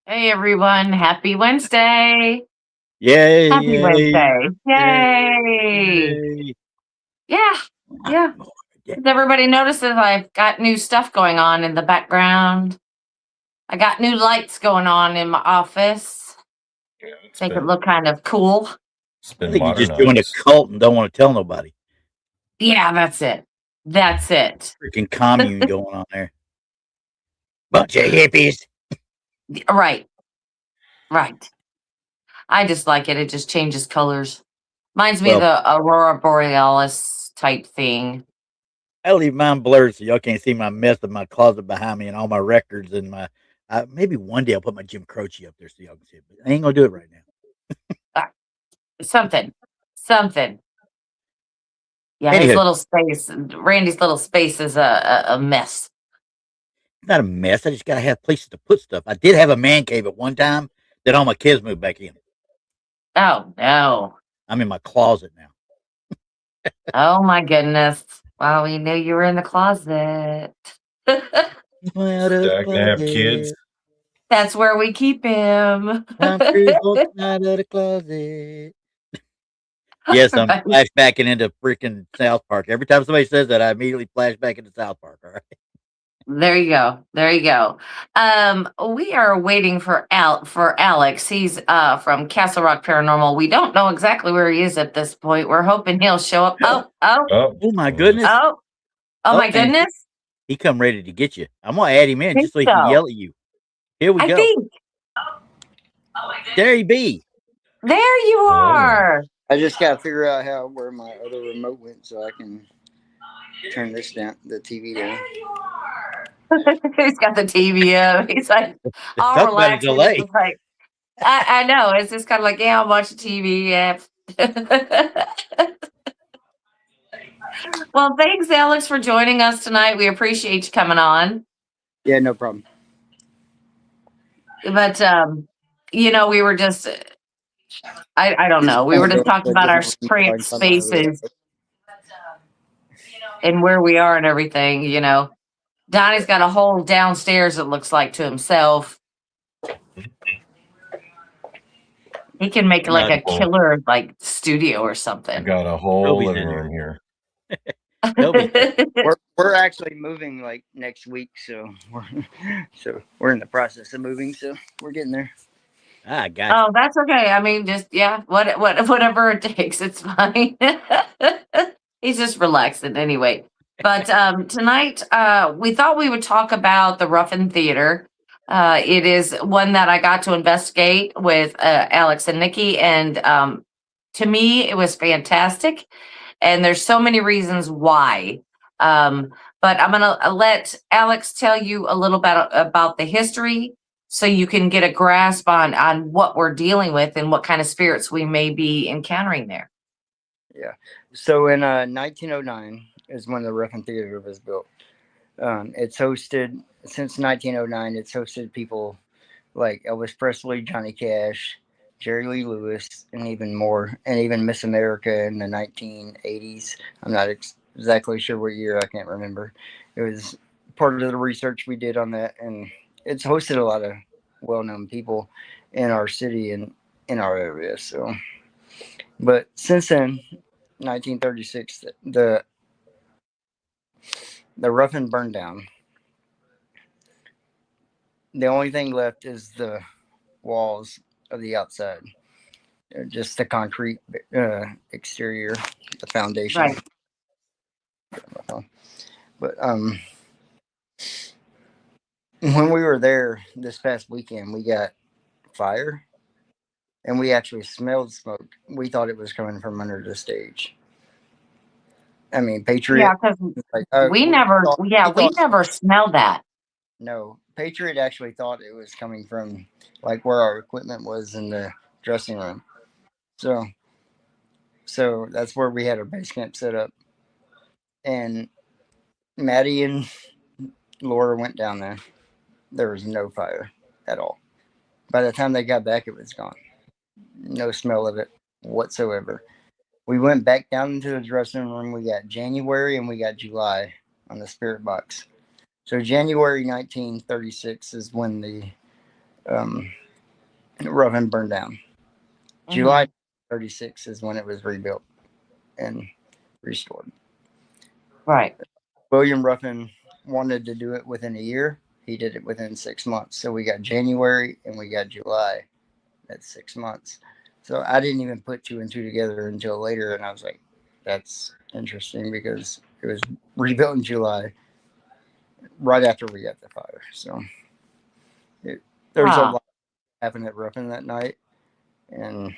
Hey everyone, happy Wednesday. Yay, Happy yay, Wednesday. yay, Yay. yay. Yeah, Ah, yeah. Lord, yeah. Everybody notices I've got new stuff going on in the background. I got new lights going on in my office. Yeah, Make it look kind of cool. it's I been think you just joined a modernized. cult and don't want to tell nobody. Yeah, that's it. That's it. Freaking commune going on there. Bunch of hippies. Right, right. I just like it. It just changes colors. Reminds me of Well, the Aurora Borealis type thing. I leave mine blurred so y'all can't see my mess of my closet behind me and all my records and my. Maybe one day I'll put my Jim Croce up there so y'all can see it, but I ain't gonna do it right now. Uh, something. Something. Yeah, his Anywho, little space, Randy's little space is a mess. it's not a mess. I just gotta have places to put stuff. I did have a man cave at one time. Then all my kids moved back in. Oh no. I'm in my closet now. Oh my goodness. Well, we knew you were in the closet. Out of the Jack to have kids. closet. That's where we keep him. I'm truthful out of the closet. Yes, I'm Right. flashbacking into freaking South Park. Every time somebody says that, I immediately flash back into South Park. All right. There you go. There you go. We are waiting for Alex. He's from Castle Rock Paranormal. We don't know exactly where he is at this point. We're hoping he'll show up. Oh, Oh my goodness. Oh, oh Oh, my and goodness. he come ready to get you. I'm gonna add him I in think just so he can so. yell at you. Here we I go. think. There he be. There you oh. are. I just gotta figure out how where my other remote went so I can turn this down, the TV down. He's got the TV up. He's like all Talk about a relaxed. He's delay. just like, I know. It's just kind of like, yeah, I'll watch the TV. Yeah. Well, thanks, Alex, for joining us tonight. We appreciate you coming on. Yeah, no problem. But, we were just, I don't Just know. We were kind just of talking it about our doesn't let me cramped find my other. spaces and where we are and everything. Donnie's got a whole downstairs, it looks like, to himself. He can make like a Well, killer like studio or I something. got a whole Toby's living in there. room here. Toby's there. We're actually moving like next week, so we're in the process of moving, so we're getting there. I got you. Oh, that's okay. I mean, just yeah, whatever it takes, it's fine. He's just relaxing anyway. But tonight, we thought we would talk about the Ruffin Theater. It is one that I got to investigate with Alex and Nikki, and to me, it was fantastic. And there's so many reasons why. But I'm gonna let Alex tell you a little bit about the history, so you can get a grasp on what we're dealing with and what kind of spirits we may be encountering there. Yeah. So in 1909 is when the Ruffin Theater was built. It's hosted since 1909. It's hosted people like Elvis Presley, Johnny Cash, Jerry Lee Lewis, and even more, and even Miss America in the 1980s. I'm not exactly sure what year. I can't remember. It was part of the research we did on that, and it's hosted a lot of well-known people in our city and in our area. So, but since then, 1936, the Ruffin burned down. The only thing left is the walls of the outside, just the concrete exterior, the foundation. Right. But when we were there this past weekend, we got fire, and we actually smelled smoke. We thought it was coming from under the stage. I mean, Yeah, Patriot, because like we never, we we thought never smelled that. no, Patriot actually thought it was coming from like where our equipment was in the dressing room. So, so that's where we had our base camp set up, and Maddie and Laura went down there. There was no fire at all. By the time they got back, it was gone. No smell of it whatsoever. We went back down into the dressing room. We got January and we got July on the spirit box. So January 1936 is when the Ruffin burned down. Mm-hmm. July 36 is when it was rebuilt and restored. Right. William Ruffin wanted to do it within a year. He did it within 6 months. So we got January and we got July. That's 6 months. So I didn't even put 2 and 2 together until later, and I was like, that's interesting because it was rebuilt in July, right after we got the fire. So there's a lot happened at Ruffin that night, and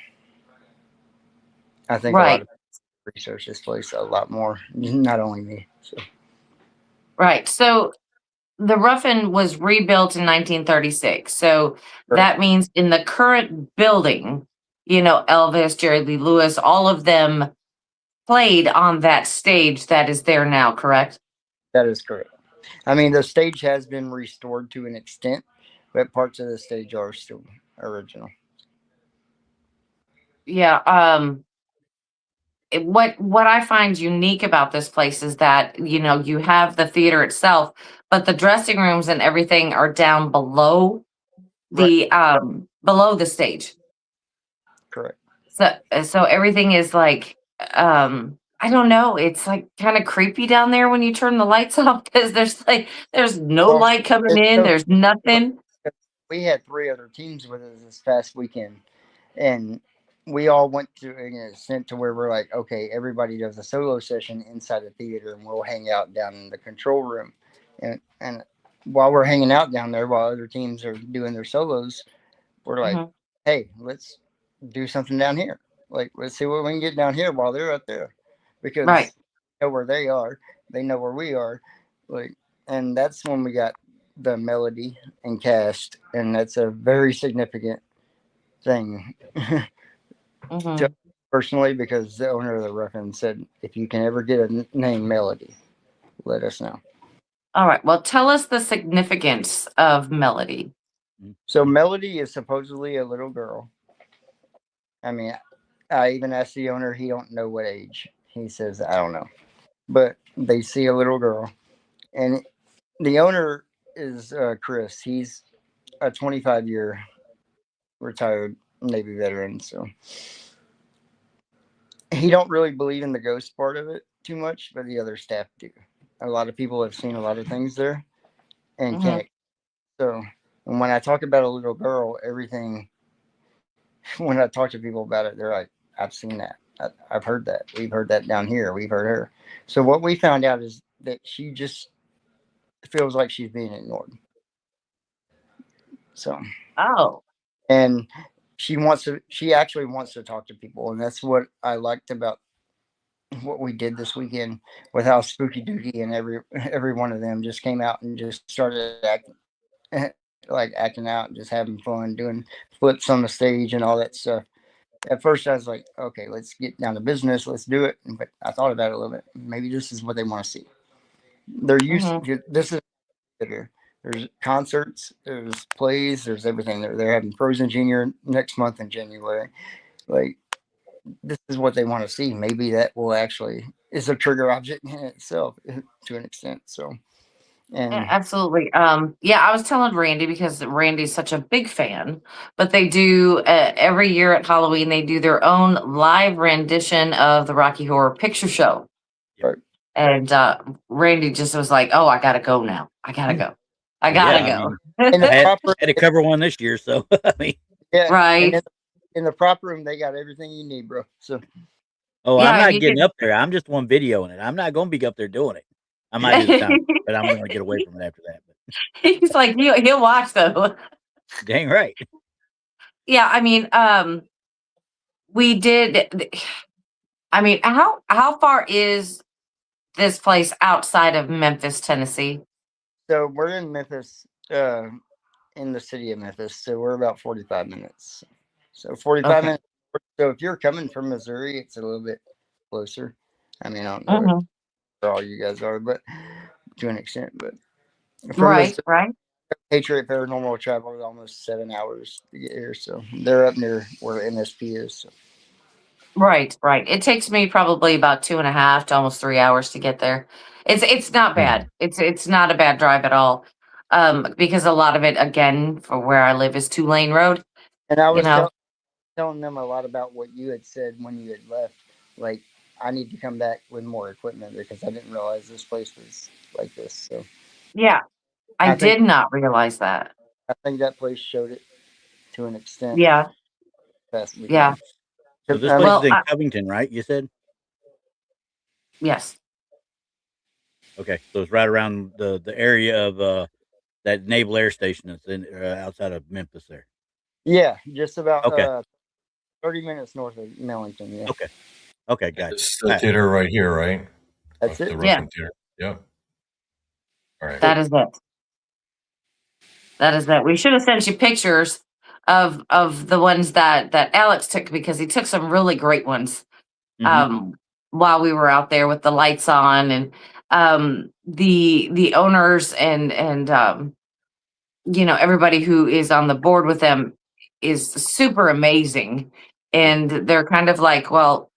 I think a lot of people research this place a lot more, not only me. So. Right. So the Ruffin was rebuilt in 1936. So that means in the current building, Elvis, Jerry Lee Lewis, all of them played on that stage that is there now, correct? That is correct. I mean, the stage has been restored to an extent, but parts of the stage are still original. Yeah. What I find unique about this place is that, you have the theater itself, but the dressing rooms and everything are down below the below the stage. Correct. So everything is like, I don't know, it's like kind of creepy down there when you turn the lights off because there's no light coming in, there's nothing. We had 3 other teams with us this past weekend, and we all went to an extent to where we're like, okay, everybody does a solo session inside the theater, and we'll hang out down in the control room, and while we're hanging out down there, while other teams are doing their solos, we're like, hey, let's do something down here. Like, let's see what we can get down here while they're up there, because Right. they know where they are, they know where we are, like, and that's when we got the melody and cast, and that's a very significant thing to personally, because the owner of the Ruffin said, if you can ever get a name Melody, let us know. All right. Well, tell us the significance of Melody. So Melody is supposedly a little girl. I mean, I even asked the owner, he don't know what age. He says, I don't know. But they see a little girl. And the owner is Chris. He's a 25-year retired Navy veteran. So he don't really believe in the ghost part of it too much, but the other staff do. A lot of people have seen a lot of things there and can't. So and when I talk about a little girl, everything, when I talk to people about it, they're like, I've seen that. I've heard that. We've heard that down here. We've heard her. So what we found out is that she just feels like she's being ignored. So. Oh. And she actually wants to talk to people. And that's what I liked about what we did this weekend, with how Spooky Dookie and every one of them just came out and just started acting out and just having fun, doing flips on the stage and all that stuff. At first I was like, okay, let's get down to business, let's do it. But I thought about it a little bit. Maybe this is what they want to see. They're used to this is theater. There's concerts, there's plays, there's everything. They're having Frozen Junior next month in January. Like, this is what they want to see. Maybe that will actually is a trigger object in itself to an extent. So, and yeah, absolutely. Yeah, I was telling Randy, because Randy's such a big fan, but they do every year at Halloween, they do their own live rendition of the Rocky Horror Picture Show. Right. And Randy just was like, oh, I gotta go now. I gotta go. I gotta go. And I had to cover one this year, so I mean, yeah, right. In the prop room, they got everything you need, bro. So, I'm not getting up there. I'm just one videoing it. I'm not going to be up there doing it. I might do the time, but I'm going to get away from it after that. But. He's like, he'll watch though. Dang right. Yeah, I mean, we did. I mean, how far is this place outside of Memphis, Tennessee? So we're in Memphis, in the city of Memphis. So we're about 45 minutes. So 45 minutes. So if you're coming from Missouri, it's a little bit closer. I mean, I don't know where all you guys are, but to an extent. But right. Patriot Paranormal traveled almost 7 hours to get here, so they're up near where MSP is. So. Right. It takes me probably about 2.5 to almost 3 hours to get there. It's not bad. It's not a bad drive at all. because a lot of it, again, for where I live, is 2-lane road. And I You was know, telling them a lot about what you had said when you had left. Like, I need to come back with more equipment because I didn't realize this place was like this. So yeah, I I think did not realize that. that place showed it to an extent Yeah, best we yeah. can. So this I place mean, is Well, in Covington, right? You said? yes, Okay, so it's right around the area of that Naval Air Station that's in outside of Memphis there. yeah, just about Okay, 30 minutes north of Millington. Yeah, okay, okay, gotcha. It's All the right. theater right here, right? that's The it. yeah, Ruffin Theater. Yep. All right. that is it. That is it. We should have sent you pictures of the ones that Alex took, because he took some really great ones Mm-hmm. um while we were out there with the lights on, and the owners and everybody who is on the board with them is super amazing, and they're kind of like, well,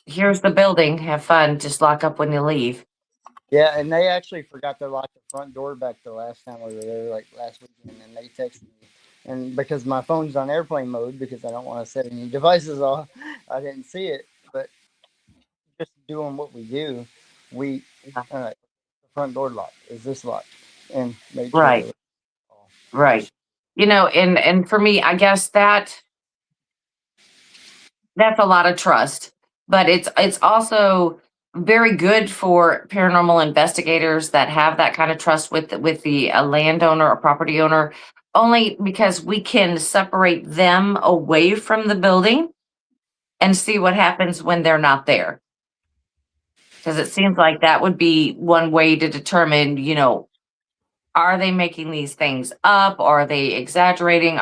here's the building, have fun, just lock up when you leave. Yeah, and they actually forgot to lock the front door back the last time we were there, like last weekend, and they texted me. And because my phone's on airplane mode because I don't want to set any devices off, I didn't see it. But just doing what we do, we Yeah. the front door locked. Is this locked? And made sure Right, it was right. And for me, I guess that's a lot of trust, but it's also very good for paranormal investigators that have that kind of trust with the landowner or property owner, only because we can separate them away from the building and see what happens when they're not there. Because it seems like that would be one way to determine, are they making these things up? Are they exaggerating?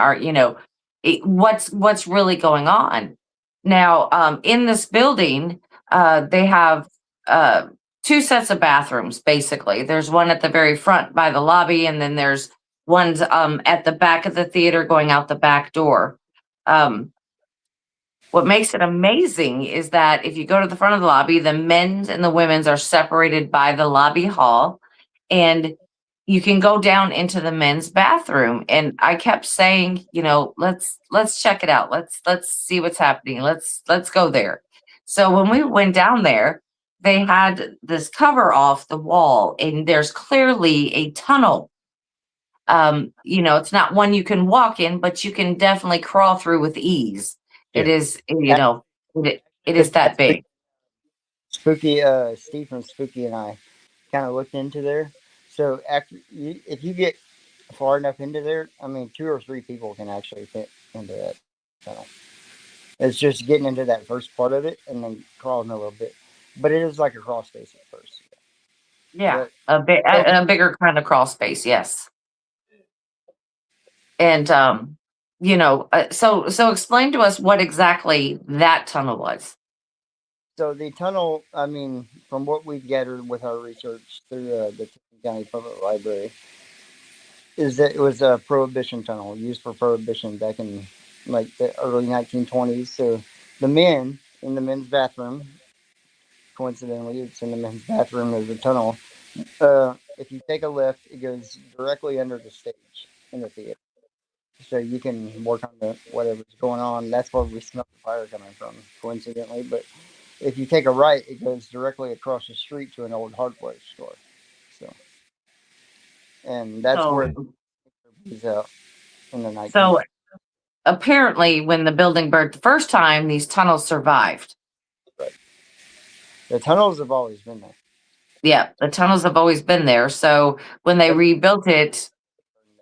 What's really going on? Now, in this building, they have uh, two sets of bathrooms, basically. There's one at the very front by the lobby, and then there's ones at the back of the theater going out the back door. Um, what makes it amazing is that if you go to the front of the lobby, the men's and the women's are separated by the lobby hall, and you can go down into the men's bathroom. And I kept saying, let's check it out. Let's see what's happening. Let's go there. So when we went down there, they had this cover off the wall, and there's clearly a tunnel. It's not one you can walk in, but you can definitely crawl through with ease. It Yeah. is, it is it's that big. spooky. Steve from Spooky and I kind of looked into there. So if you get far enough into there, I mean, 2 or 3 people can actually fit into that tunnel. It's just getting into that first part of it and then crawling a little bit. But it is like a crawl space at first. Yeah, But a bigger kind of crawl space. Yes. And, so explain to us what exactly that tunnel was. so the tunnel, I mean, from what we've gathered with our research through the Tiffin County Public Library, is that it was a prohibition tunnel used for prohibition back in like the early 1920s. So the men in the men's bathroom, coincidentally, it's in the men's bathroom, there's a tunnel. If you take a left, it goes directly under the stage in the theater. So you can work on whatever's going on. That's where we smell the fire coming from, coincidentally. But if you take a right, it goes directly across the street to an old hardware store. So, and that's So, where he's out in the 19th. so apparently when the building burned the first time, these tunnels survived. Right. The tunnels have always been there. Yeah, the tunnels have always been there. So when they rebuilt it,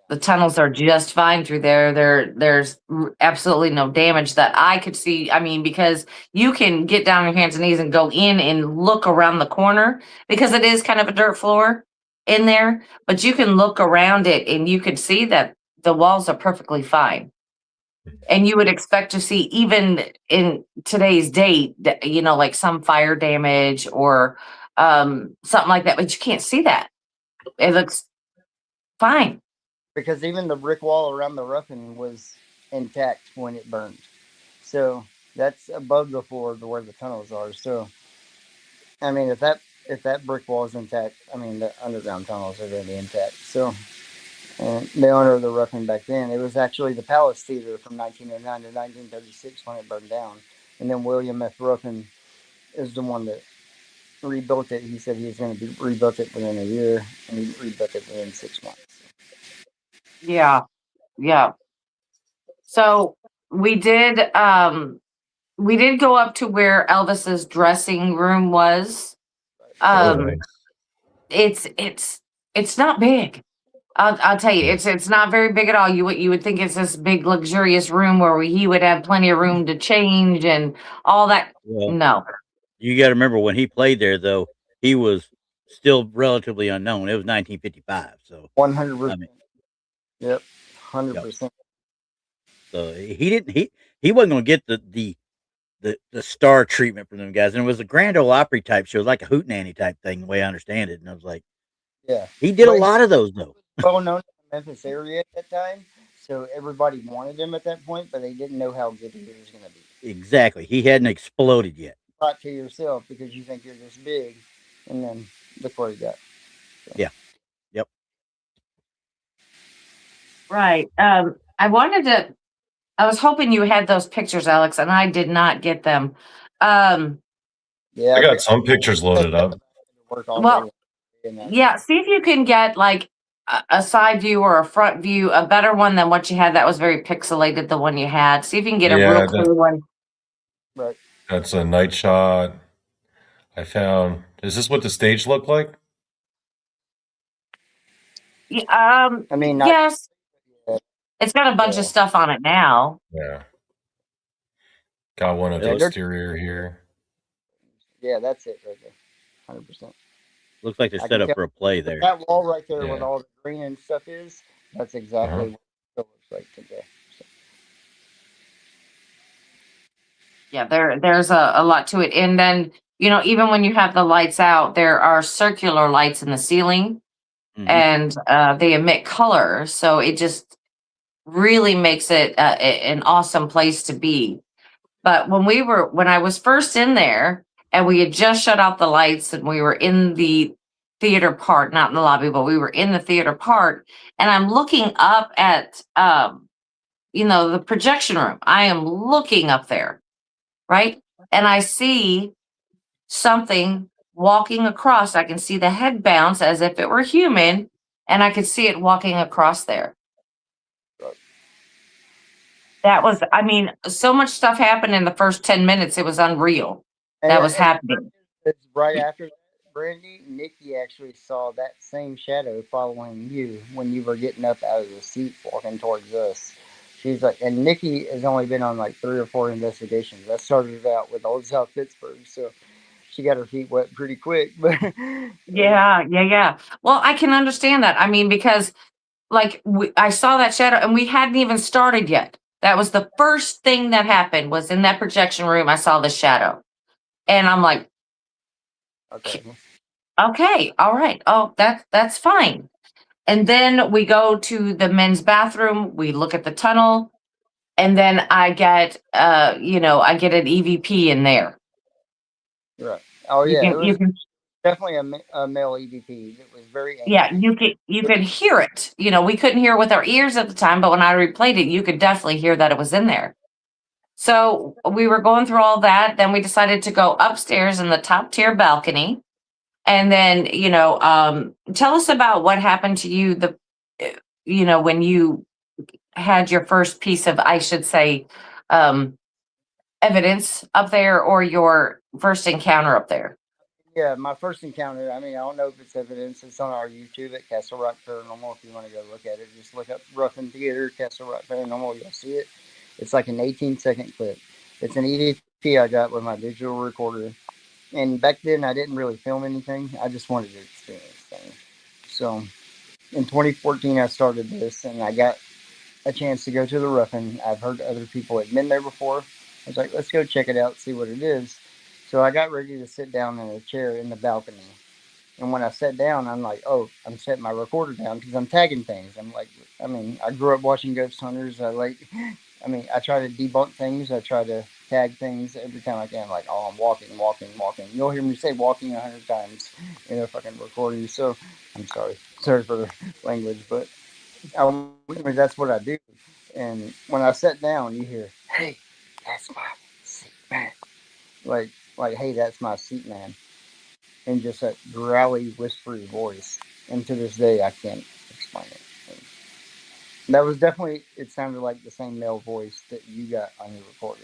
the tunnels are just fine through there. There's absolutely no damage that I could see. I mean, because you can get down on your hands and knees and go in and look around the corner, because it is kind of a dirt floor in there, but you can look around it and you can see that the walls are perfectly fine. And you would expect to see, even in today's date, like some fire damage or something like that, but you can't see that. It looks fine. Because even the brick wall around the roughing was intact when it burned. So that's above the floor to where the tunnels are. So, I mean, if that brick wall is intact, I mean, the underground tunnels are going to be intact. So, And the owner of the Ruffin back then, it was actually the Palace Theater from 1909 to 1936 when it burned down. And then William F. Ruffin is the one that rebuilt it. He said he was going to rebuilt it within a year, and he rebuilt it within 6 months. Yeah. Yeah. So we did go up to where Elvis's dressing room was. Oh, nice. It's not big. I'll tell you, it's not very big at all. You would think it's this big luxurious room where he would have plenty of room to change and all that. Well, No. you got to remember when he played there, though, he was still relatively unknown. It was 1955, so 100%. I mean, Yep, 100%. so he wasn't going to get the star treatment from them guys, and it was a Grand Ole Opry type show, like a hootenanny type thing, the way I understand it. And I was like, Yeah, he did a lot of those though. well known in the Memphis area at that time, so everybody wanted him at that point, but they didn't know how good he was going to be. Exactly, he hadn't exploded yet. Thought to yourself because you think you're this big, and then look where he got. So. Yeah. Yep. Right. I was hoping you had those pictures, Alex, and I did not get them. Yeah, I got some pictures loaded up. Well, yeah, see if you can get like a side view or a front view, a better one than what you had. That was very pixelated, the one you had. See if you can get a real clear one. Right. That's a night shot. I found. Is this what the stage looked like? Yeah, I mean, yes. It's got a bunch of stuff on it now. Yeah. Got one of the exterior here. Yeah, that's it right there. 100%. Looks like they're set up for a play there. That wall right there with all the green and stuff is, that's exactly what it looks like today. So. Yeah, there's a lot to it. And then, even when you have the lights out, there are circular lights in the ceiling, and they emit color. So it just really makes it an awesome place to be. But when I was first in there and we had just shut off the lights and we were in the theater part, not in the lobby, but we were in the theater part, and I'm looking up at, the projection room. I am looking up there, right? And I see something walking across. I can see the head bounce as if it were human, and I could see it walking across there. That was, so much stuff happened in the first 10 minutes. It was unreal. That was happening. It's right after that, Brandy, Nikki actually saw that same shadow following you when you were getting up out of the seat walking towards us. She's like, and Nikki has only been on like 3 or 4 investigations. That started out with Old South Pittsburgh, so she got her feet wet pretty quick. But yeah. Well, I can understand that. Because I saw that shadow and we hadn't even started yet. That was the first thing that happened was in that projection room. I saw the shadow and I'm like, okay, all right. Oh, that's fine. And then we go to the men's bathroom. We look at the tunnel, and then I get, I get an EVP in there. Right. Oh yeah, you can definitely a male EVP. It was very angry. Yeah, you could hear it. We couldn't hear it with our ears at the time, but when I replayed it, you could definitely hear that it was in there. So we were going through all that. Then we decided to go upstairs in the top tier balcony. And then, tell us about what happened to you, when you had your first piece of, I should say, evidence up there, or your first encounter up there. Yeah, my first encounter, I don't know if it's evidence. It's on our YouTube at Castle Rock Paranormal. If you want to go look at it, just look up Ruffin Theater, Castle Rock Paranormal. You'll see it. It's like an 18-second clip. It's an EVP I got with my digital recorder. And back then, I didn't really film anything. I just wanted to experience things. So in 2014, I started this, and I got a chance to go to the Ruffin. I've heard other people had been there before. I was like, let's go check it out, see what it is. So I got ready to sit down in a chair in the balcony. And when I sat down, I'm like, oh, I'm setting my recorder down because I'm tagging things. I'm like, I grew up watching Ghost Hunters. I try to debunk things. I try to tag things every time I can. Like, oh, I'm walking. You'll hear me say walking 100 times in a fucking recording. So I'm sorry for the language, but that's what I do. And when I sat down, you hear, "Hey, that's my seat man." Like, "Hey, that's my seat man," in just that growly, whispery voice. And to this day, I can't explain it. And that was definitely. It sounded like the same male voice that you got on your recorder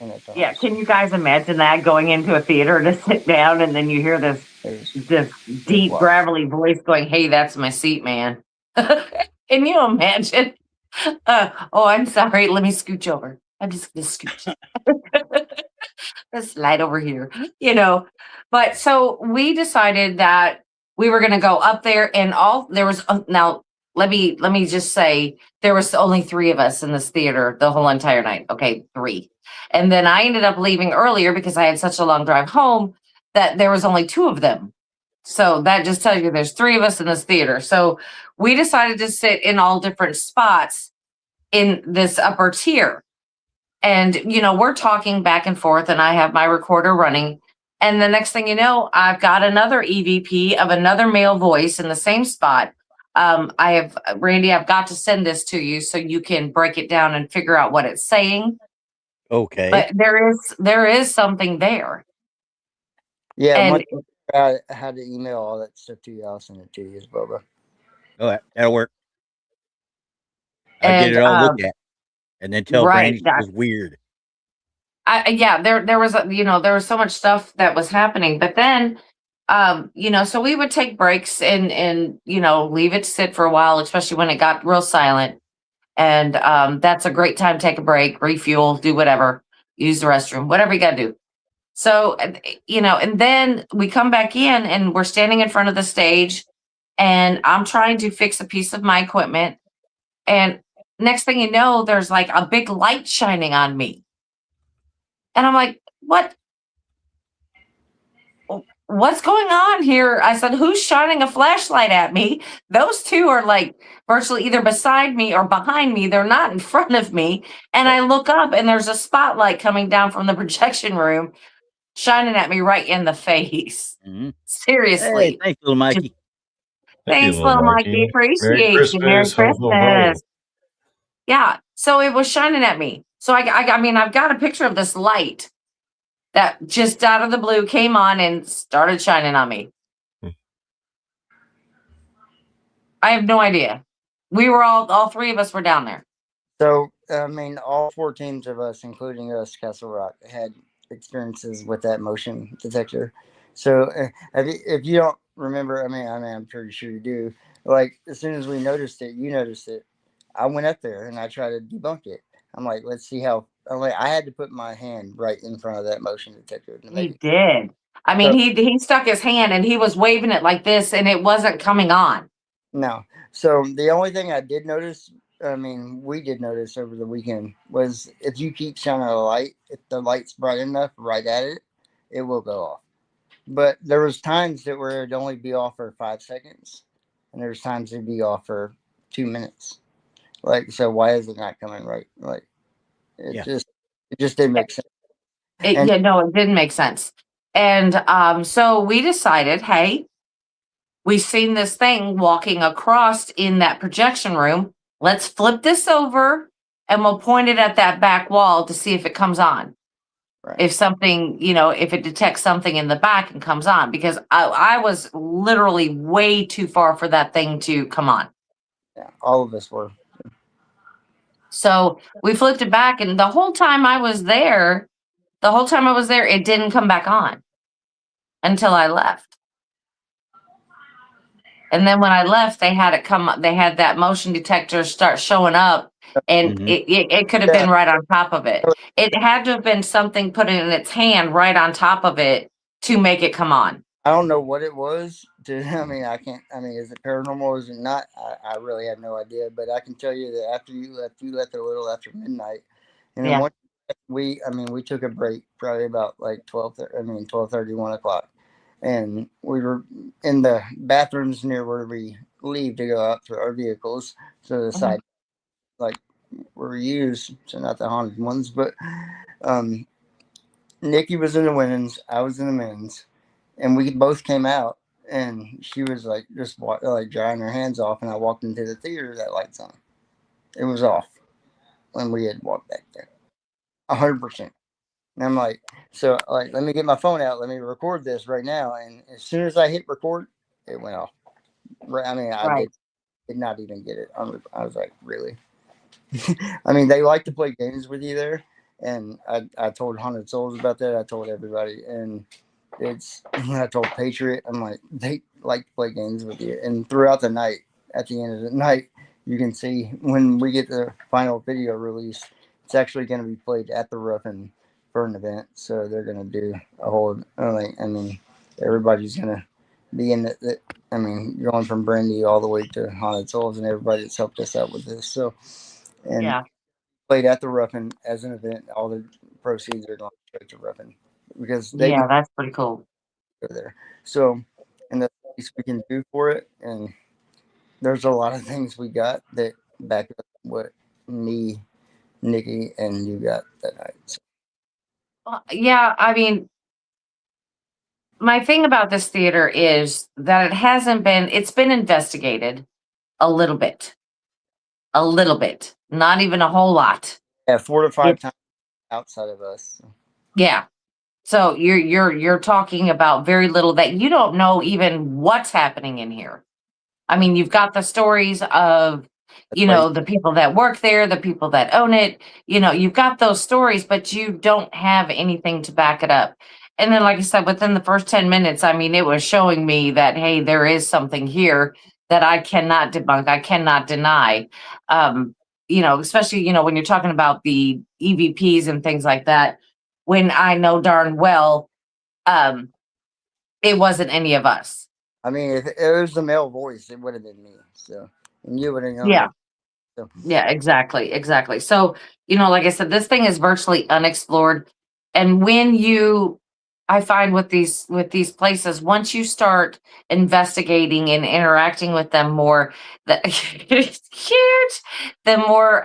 in its Yeah, tones. can you guys imagine that going into a theater to sit down and then you hear this It this was deep, wild. gravelly voice going, "Hey, that's my seat, man." Can you imagine? Oh, I'm sorry. Let me scooch over. I'm just gonna scooch. Let's slide over here, you know. But so we decided that we were going to go up there, and all there was now. Let me just say there was only three of us in this theater the whole entire night. Okay, three, and then I ended up leaving earlier because I had such a long drive home that there was only two of them. So that just tells you there's three of us in this theater. So we decided to sit in all different spots in this upper tier, and, we're talking back and forth, and I have my recorder running. And the next thing you know, I've got another EVP of another male voice in the same spot. I have, Randy, I've got to send this to you so you can break it down and figure out what it's saying. Okay. But there is something there. Yeah, And I had to email all that stuff to you. I'll send it to you as well, bro. Oh, that'll work. I'll get and it all looked at and then tell right, Brandy she was weird. yeah, there was there was so much stuff that was happening, but then so we would take breaks and leave it sit for a while, especially when it got real silent. And that's a great time to take a break, refuel, do whatever, use the restroom, whatever you got to do. So and then we come back in and we're standing in front of the stage, and I'm trying to fix a piece of my equipment, and next thing you know, there's like a big light shining on me. And I'm like, what's going on here? I said, who's shining a flashlight at me? Those two are like virtually either beside me or behind me. They're not in front of me. And I look up and there's a spotlight coming down from the projection room shining at me right in the face. Mm-hmm. Hey, Seriously. thanks, little Mikey. Thank you, Thanks, little little Mikey. Mikey. Merry Appreciate you. Merry Christmas. Ho, ho, ho. Christmas. Yeah. So it was shining at me. So I mean, I've got a picture of this light that just out of the blue came on and started shining on me. I have no idea. We were all three of us were down there. So, I mean, all four teams of us, including us, Castle Rock, had experiences with that motion detector. So, if you don't remember, I'm pretty sure you do. Like, as soon as we noticed it, you noticed it. I went up there and I tried to debunk it. I'm like, let's see how. I'm like, I had to put my hand right in front of that motion detector to make He it. did. I mean, So, he stuck his hand and he was waving it like this, and it wasn't coming on. no. So the only thing I did notice, we did notice over the weekend, was if you keep shining a light, if the light's bright enough right at it, it will go off. But there was times that where it'd only be off for 5 seconds, and there's times it'd be off for 2 minutes. Like, so why is it not coming right? Like, it Yeah. just didn't make sense. And Yeah, no, it didn't make sense. And so we decided, hey, we've seen this thing walking across in that projection room. Let's flip this over and we'll point it at that back wall to see if it comes on. right, If something, if it detects something in the back and comes on, because I was literally way too far for that thing to come on. yeah, all of us were. So we flipped it back, and the whole time I was there, it didn't come back on until I left. And then when I left, they had that motion detector start showing up, and Mm-hmm. it could have Yeah. been right on top of it. It had to have been something put in its hand right on top of it to make it come on. I don't know what it was. I can't. Is it paranormal? Is it not? I really have no idea. But I can tell you that after you left a little after midnight, and then Yeah. once we took a break probably about like 12:30, 1 o'clock, and we were in the bathrooms near where we leave to go out to our vehicles, to the side, like where we use, so not the haunted ones, but Nikki was in the women's, I was in the men's, and we both came out, and she was like just like drying her hands off, and I walked into the theater, that light's on. It was off when we had walked back there, 100%. And I'm like, so like, let me get my phone out, let me record this right now. And as soon as I hit record, it went off. I mean, I Right. did not even get it. I was like, really? I mean, they like to play games with you there, and I told Haunted Souls about that. I told everybody, and I told Patriot, I'm like, they like to play games with you. And throughout the night, at the end of the night, you can see when we get the final video release, it's actually going to be played at the Ruffin for an event. So they're going to do a whole, I mean, everybody's going to be in it. I mean, going from Brandy all the way to Haunted Souls, and everybody that's helped us out with this. So, and Yeah. played at the Ruffin as an event. All the proceeds are going straight to Ruffin because they Yeah, that's pretty cool. go there. So, and the least we can do for it, and there's a lot of things we got that back up what me, Nikki, and you got that night. So, Yeah, I mean, my thing about this theater is that it's been investigated a little bit, not even a whole lot. yeah, 4 to 5 It- times outside of us. So. Yeah. So you're talking about very little that you don't know even what's happening in here. I mean, you've got the stories of, the people that work there, the people that own it, you've got those stories, but you don't have anything to back it up. And then, like I said, within the first 10 minutes, I mean, it was showing me that, hey, there is something here that I cannot debunk, I cannot deny. Especially, when you're talking about the EVPs and things like that, when I know darn well, it wasn't any of us. I mean, if it was the male voice, it would have been me. So, and you would have known. Yeah. It. So. Yeah, exactly. So, like I said, this thing is virtually unexplored. And I find with these places, once you start investigating and interacting with them more, it's cute. The more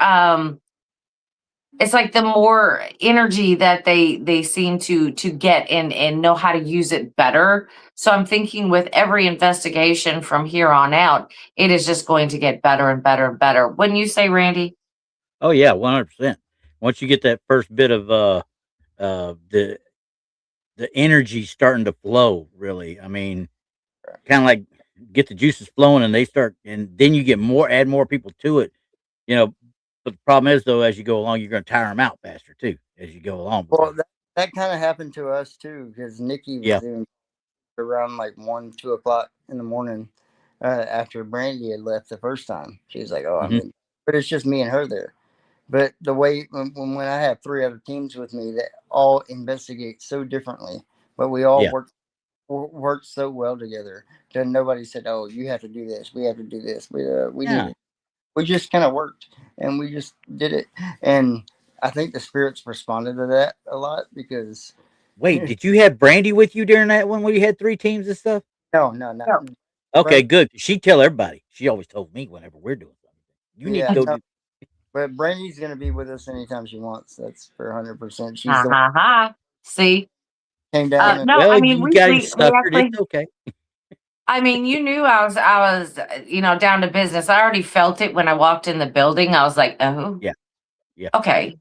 it's like the more energy that they seem to get and know how to use it better. So I'm thinking with every investigation from here on out, it is just going to get better and better and better. Wouldn't you say, Randy? Oh yeah, 100%. Once you get that first bit of the energy starting to flow, really, I mean, kind of like get the juices flowing, and then you add more people to it, But the problem is, though, as you go along, you're going to tire them out faster too as you go along. Well, that kind of happened to us too, because Nikki was doing around like 1, 2 o'clock in the morning after Brandy had left the first time. She was like, "Oh, I mean," but it's just me and her there. But the way when I have 3 other teams with me that all investigate so differently, but we all work so well together, that nobody said, "Oh, you have to do this. We have to do this." We did it. We just kind of worked, and we just did it. And I think the spirits responded to that a lot because. Wait, did you have Brandy with you during that one where you had 3 teams and stuff? No. Okay, good. She'd tell everybody. She always told me whenever we're doing something. You need to go do. But Brandy's going to be with us anytime she wants. That's for 100%. She's the one See, came down. no, I mean, you we guys suffered. actually, It's okay. I mean, you knew I was, down to business. I already felt it when I walked in the building. I was like, oh, Yeah. Okay.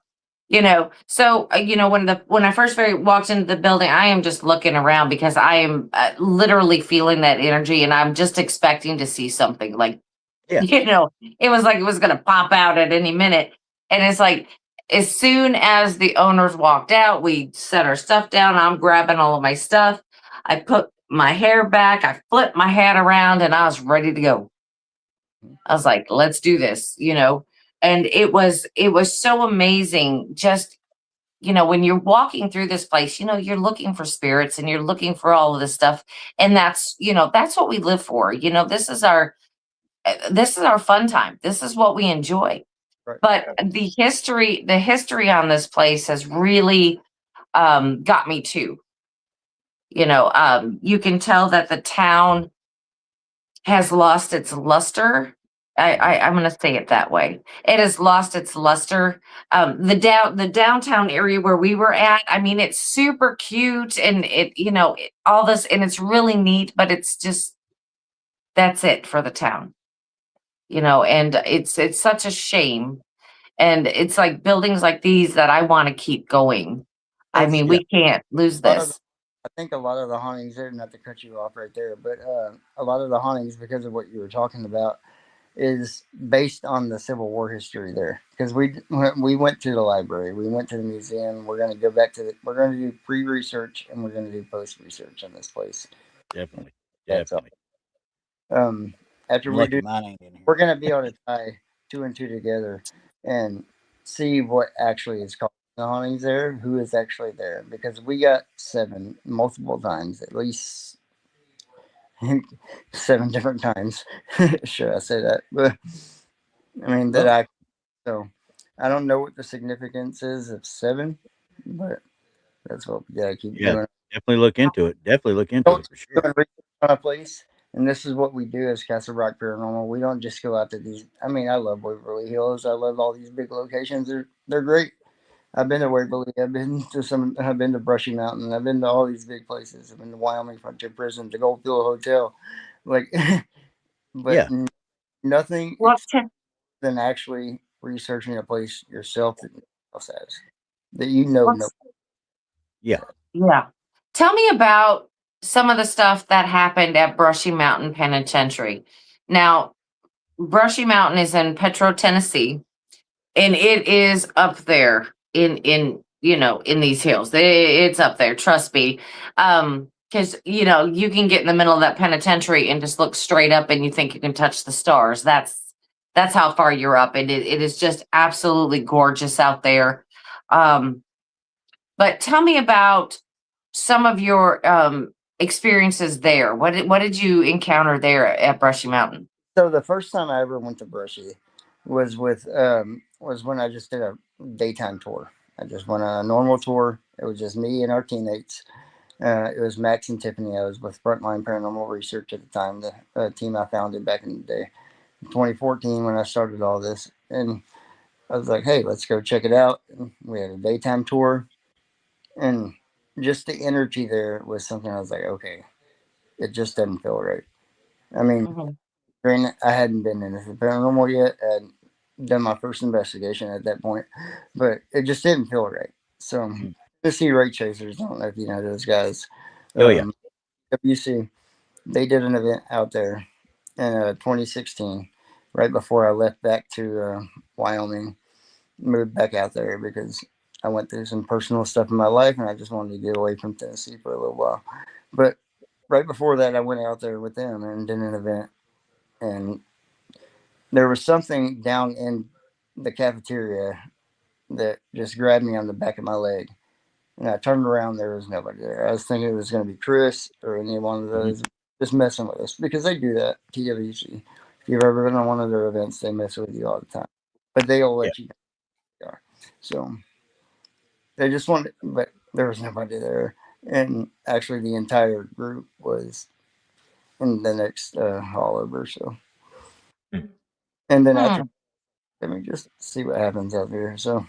So, when I first walked into the building, I am just looking around because I am literally feeling that energy, and I'm just expecting to see something like, it was like it was going to pop out at any minute. And it's like, as soon as the owners walked out, we set our stuff down. I'm grabbing all of my stuff. I put my hair back. I flipped my hat around, and I was ready to go. I was like, let's do this, and it was so amazing. Just, when you're walking through this place, you're looking for spirits and you're looking for all of this stuff. And that's what we live for. This is our fun time. This is what we enjoy. Right. But the history on this place has really got me too. You can tell that the town has lost its luster. I'm going to say it that way. It has lost its luster. The downtown area where we were at, I mean, it's super cute, and all this, and it's really neat, but it's just, that's it for the town. And it's such a shame. And it's like buildings like these that I want to keep going. I It's mean, Yeah. we can't lose a lot of this. I think a lot of the hauntings there, not to cut you off right there, but a lot of the hauntings, because of what you were talking about, is based on the Civil War history there. Because we went to the library, we went to the museum. We're going to go back to we're going to do pre-research and we're going to do post-research on this place. Definitely. That's all. Definitely. After I'm we lucky do, mine ain't in here. we're going to be able to tie two and two together and see what actually is causing the hauntings there, who is actually there. Because we got 7 multiple times, at least 7 different times. Should I say that? But I mean that Well, so I don't know what the significance is of 7, but that's what we gotta keep yeah, doing. definitely look into it. Definitely look into it for sure. Doing research on a place, and this is what we do as Castle Rock Paranormal. We don't just go out to these. I mean, I love Waverly Hills. I love all these big locations. They're great. I've been to Waverly. I've been to some. I've been to Brushy Mountain. I've been to all these big places. I've been to Wyoming Frontier Prison, the Goldfield Hotel, like, but Yeah. nothing Well, than actually researching a place yourself that nobody else has, that you know. No, Yeah. yeah. Tell me about some of the stuff that happened at Brushy Mountain Penitentiary. Now, Brushy Mountain is in Petro, Tennessee, and it is up there in these hills. It's up there, trust me. Because you can get in the middle of that penitentiary and just look straight up and you think you can touch the stars. That's how far you're up, and it is just absolutely gorgeous out there. But tell me about some of your experiences there. What did you encounter there at Brushy Mountain? so the first time I ever went to Brushy was when I just did a daytime tour. I just went on a normal tour. It was just me and our teammates. It was Max and Tiffany. I was with Frontline Paranormal Research at the time, the team I founded back in the day, 2014 when I started all this. And I was like, hey, let's go check it out. And we had a daytime tour, and just the energy there was something I was like, okay, it just doesn't feel right. I mean, Mhm. granted, I hadn't been in the paranormal yet. I had done my first investigation at that point, but it just didn't feel right. So, Mhm. the Sea Ray Chasers, I don't know if you know those guys. Oh yeah. WC, they did an event out there in 2016, right before I left back to Wyoming, moved back out there because I went through some personal stuff in my life and I just wanted to get away from Tennessee for a little while. But right before that, I went out there with them and did an event. And there was something down in the cafeteria that just grabbed me on the back of my leg. And I turned around, there was nobody there. I was thinking it was going to be Chris or any one of those just messing with us because they do that, TWC. If you've ever been on one of their events, they mess with you all the time. But they'll Yeah. let you know who they are. So they just wanted, but there was nobody there. And actually, the entire group was in the next hall over. So, and then after, Hmm. let me just see what happens out there. So,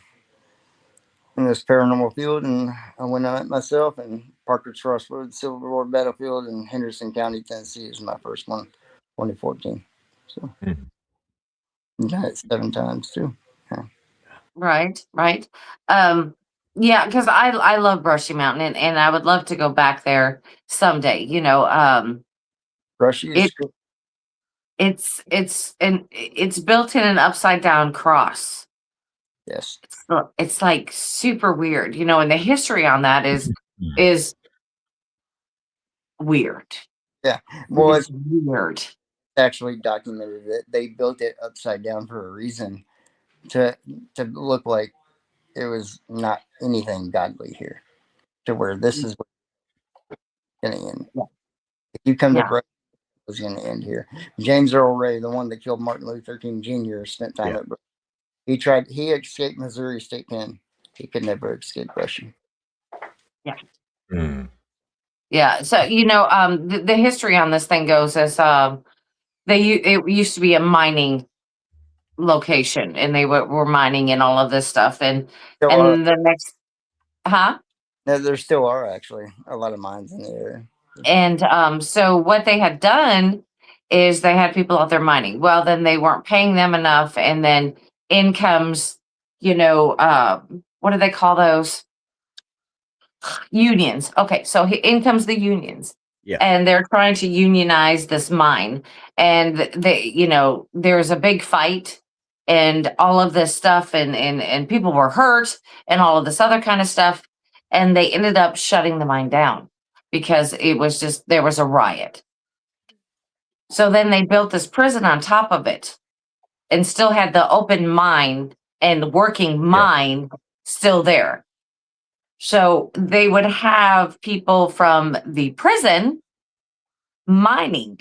in this paranormal field, and I went on it myself. And Parker's Crossroads, Civil War Battlefield in Henderson County, Tennessee is my first one, 2014. So, I've done it 7 times too. Yeah. Right, right. Um, yeah, because I love Brushy Mountain, and I would love to go back there someday. Brushy is It cool. it's built in an upside down cross. Yes. It's like super weird, and the history on that is weird. Yeah. It Well, is it's weird. actually documented that they built it upside down for a reason to to look like it was not anything godly here, to where this is what's going to end. Yeah, If you come to yeah. Brushy, it was going to end here. James Earl Ray, the one that killed Martin Luther King Jr., spent time Yeah. at Brushy. He escaped Missouri State Pen. He could never escape Brushy. Yeah. Hmm. Yeah. So the history on this thing goes as it used to be a mining location, and they were mining and all of this stuff, and Still are. and the next, huh? There still are actually a lot of mines in the area. And so what they had done is they had people out there mining. Well, then they weren't paying them enough, and then in comes, what do they call those? Unions. Okay, so in comes the unions. Yeah. And they're trying to unionize this mine. And there's a big fight and all of this stuff, and people were hurt and all of this other kind of stuff. And they ended up shutting the mine down because there was a riot. So then they built this prison on top of it and still had the open mine and working mine still there. So they would have people from the prison mining.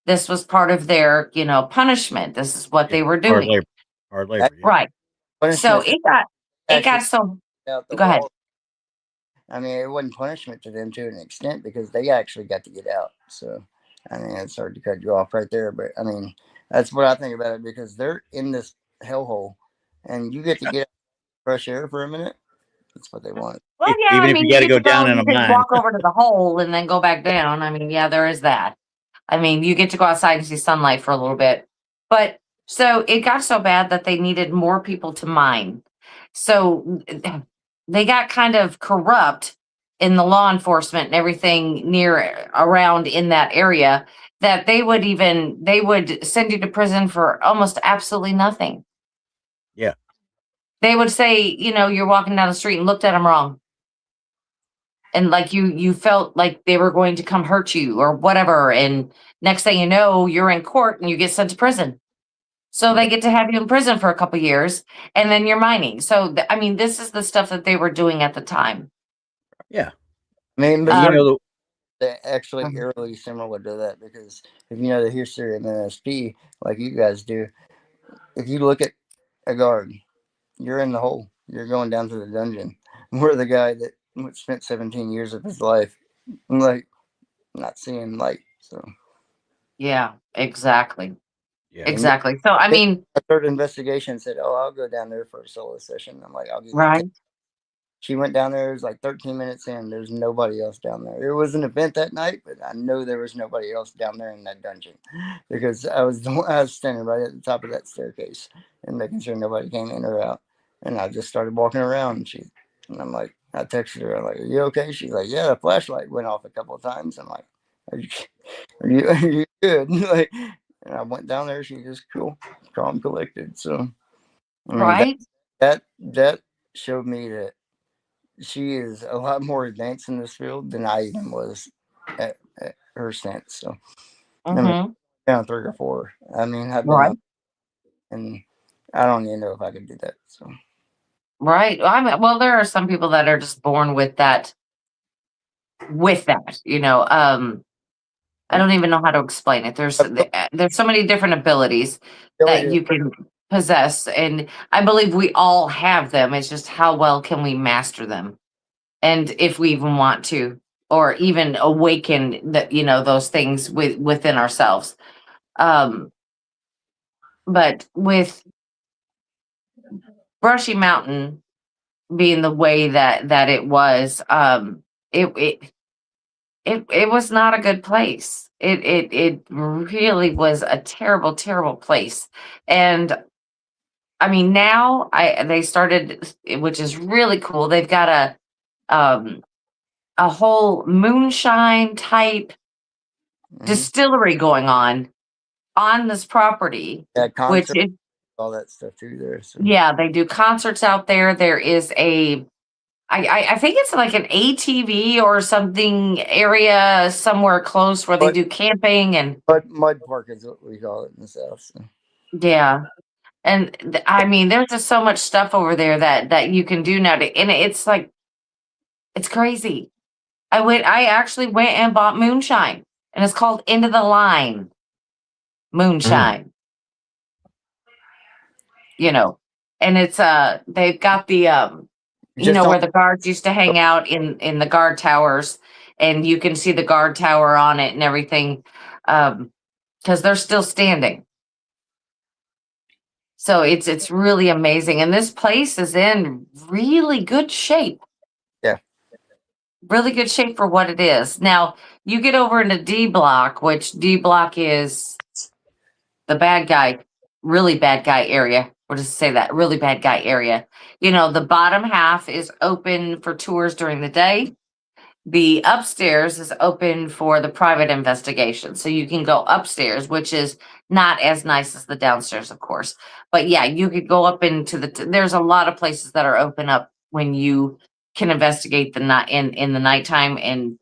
This was part of their, punishment. This is what they were doing. Hard labor. Yeah. Right. So Punishment it got so. out the Go ahead. wall. I mean, it wasn't punishment to them to an extent because they actually got to get out. So, I mean, it's hard to cut you off right there. But, I mean, that's what I think about it because they're in this hellhole and you get to get fresh air for a minute. That's what they want. Well, Even if you got to go down in a you can mine. walk over to the hole and then go back down. I mean, yeah, there is that. I mean, you get to go outside and see sunlight for a little bit. But so it got so bad that they needed more people to mine. So they got kind of corrupt in the law enforcement and everything around in that area that they would send you to prison for almost absolutely nothing. Yeah. They would say, you're walking down the street and looked at them wrong. And like you felt like they were going to come hurt you or whatever. And next thing you know, you're in court and you get sent to prison. So they get to have you in prison for a couple years and then you're mining. So, this is the stuff that they were doing at the time. Yeah. I mean, but they're Uh-huh. actually eerily similar to that because if you know the history of NSP, like you guys do, if you look at a guard, you're in the hole. You're going down to the dungeon. We're the guy that spent 17 years of his life, like, not seeing light. So, Yeah, exactly. Yeah. Exactly. So, I mean, a third investigation said, "Oh, I'll go down there for a solo session." I'm like, "I'll give you right. 10." She went down there. It was like 13 minutes in. There's nobody else down there. There was an event that night, but I know there was nobody else down there in that dungeon because I was standing right at the top of that staircase and making sure nobody came in or out. And I just started walking around. And I'm like, I texted her. I'm like, "Are you okay?" She's like, "Yeah, the flashlight went off a couple of times." I'm like, are you good?" Like, and I went down there. She just calm, collected. So, I mean, Right. that showed me that she is a lot more advanced in this field than I even was at her sense. So, I mean, Mm-hmm. down 3 or 4. I mean, I've been Right. up, and I don't even know if I could do that. So, Right. Well, there are some people that are just born with that. I don't even know how to explain it. There's so many different abilities that you can possess, and I believe we all have them. It's just how well can we master them, and if we even want to, or even awaken those things within ourselves. But with Brushy Mountain being the way that it was, it was not a good place. It really was a terrible, terrible place. And I mean, now they started, which is really cool. They've got a whole moonshine type distillery going on this property, yeah, which concert, is all that stuff too there. So. yeah, they do concerts out there. There is I think it's like an ATV or something area somewhere close where they do camping and Mud park is what we call it in the South. So. yeah. And I mean, there's just so much stuff over there that you can do now and it's like, it's crazy. I actually went and bought moonshine and it's called End of the Line moonshine, and it's, they've got the, where the guards used to hang out in the guard towers, and you can see the guard tower on it and everything, because they're still standing. So it's really amazing. And this place is in really good shape. Yeah. Really good shape for what it is. Now, you get over into D block, which D block is the bad guy, really bad guy area. Or just say that really bad guy area. The bottom half is open for tours during the day. The upstairs is open for the private investigation. So you can go upstairs, which is not as nice as the downstairs, of course. But yeah, you could go up into there's a lot of places that are open up when you can investigate the night in the nighttime. And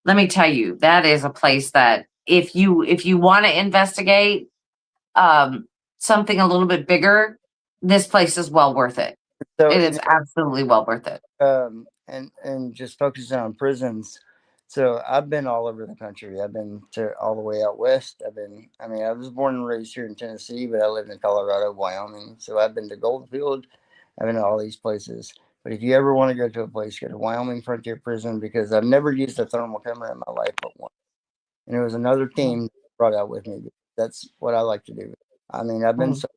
let me tell you, that is a place that if you want to investigate something a little bit bigger, this place is well worth it. So, It is absolutely well worth it. and just focusing on prisons. So I've been all over the country. I've been to all the way out west. I was born and raised here in Tennessee, but I lived in Colorado, Wyoming. So I've been to Goldfield. I've been to all these places. But if you ever want to go to a place, go to Wyoming Frontier Prison, because I've never used a thermal camera in my life but once. And it was another team brought out with me. That's what I like to do. I've been to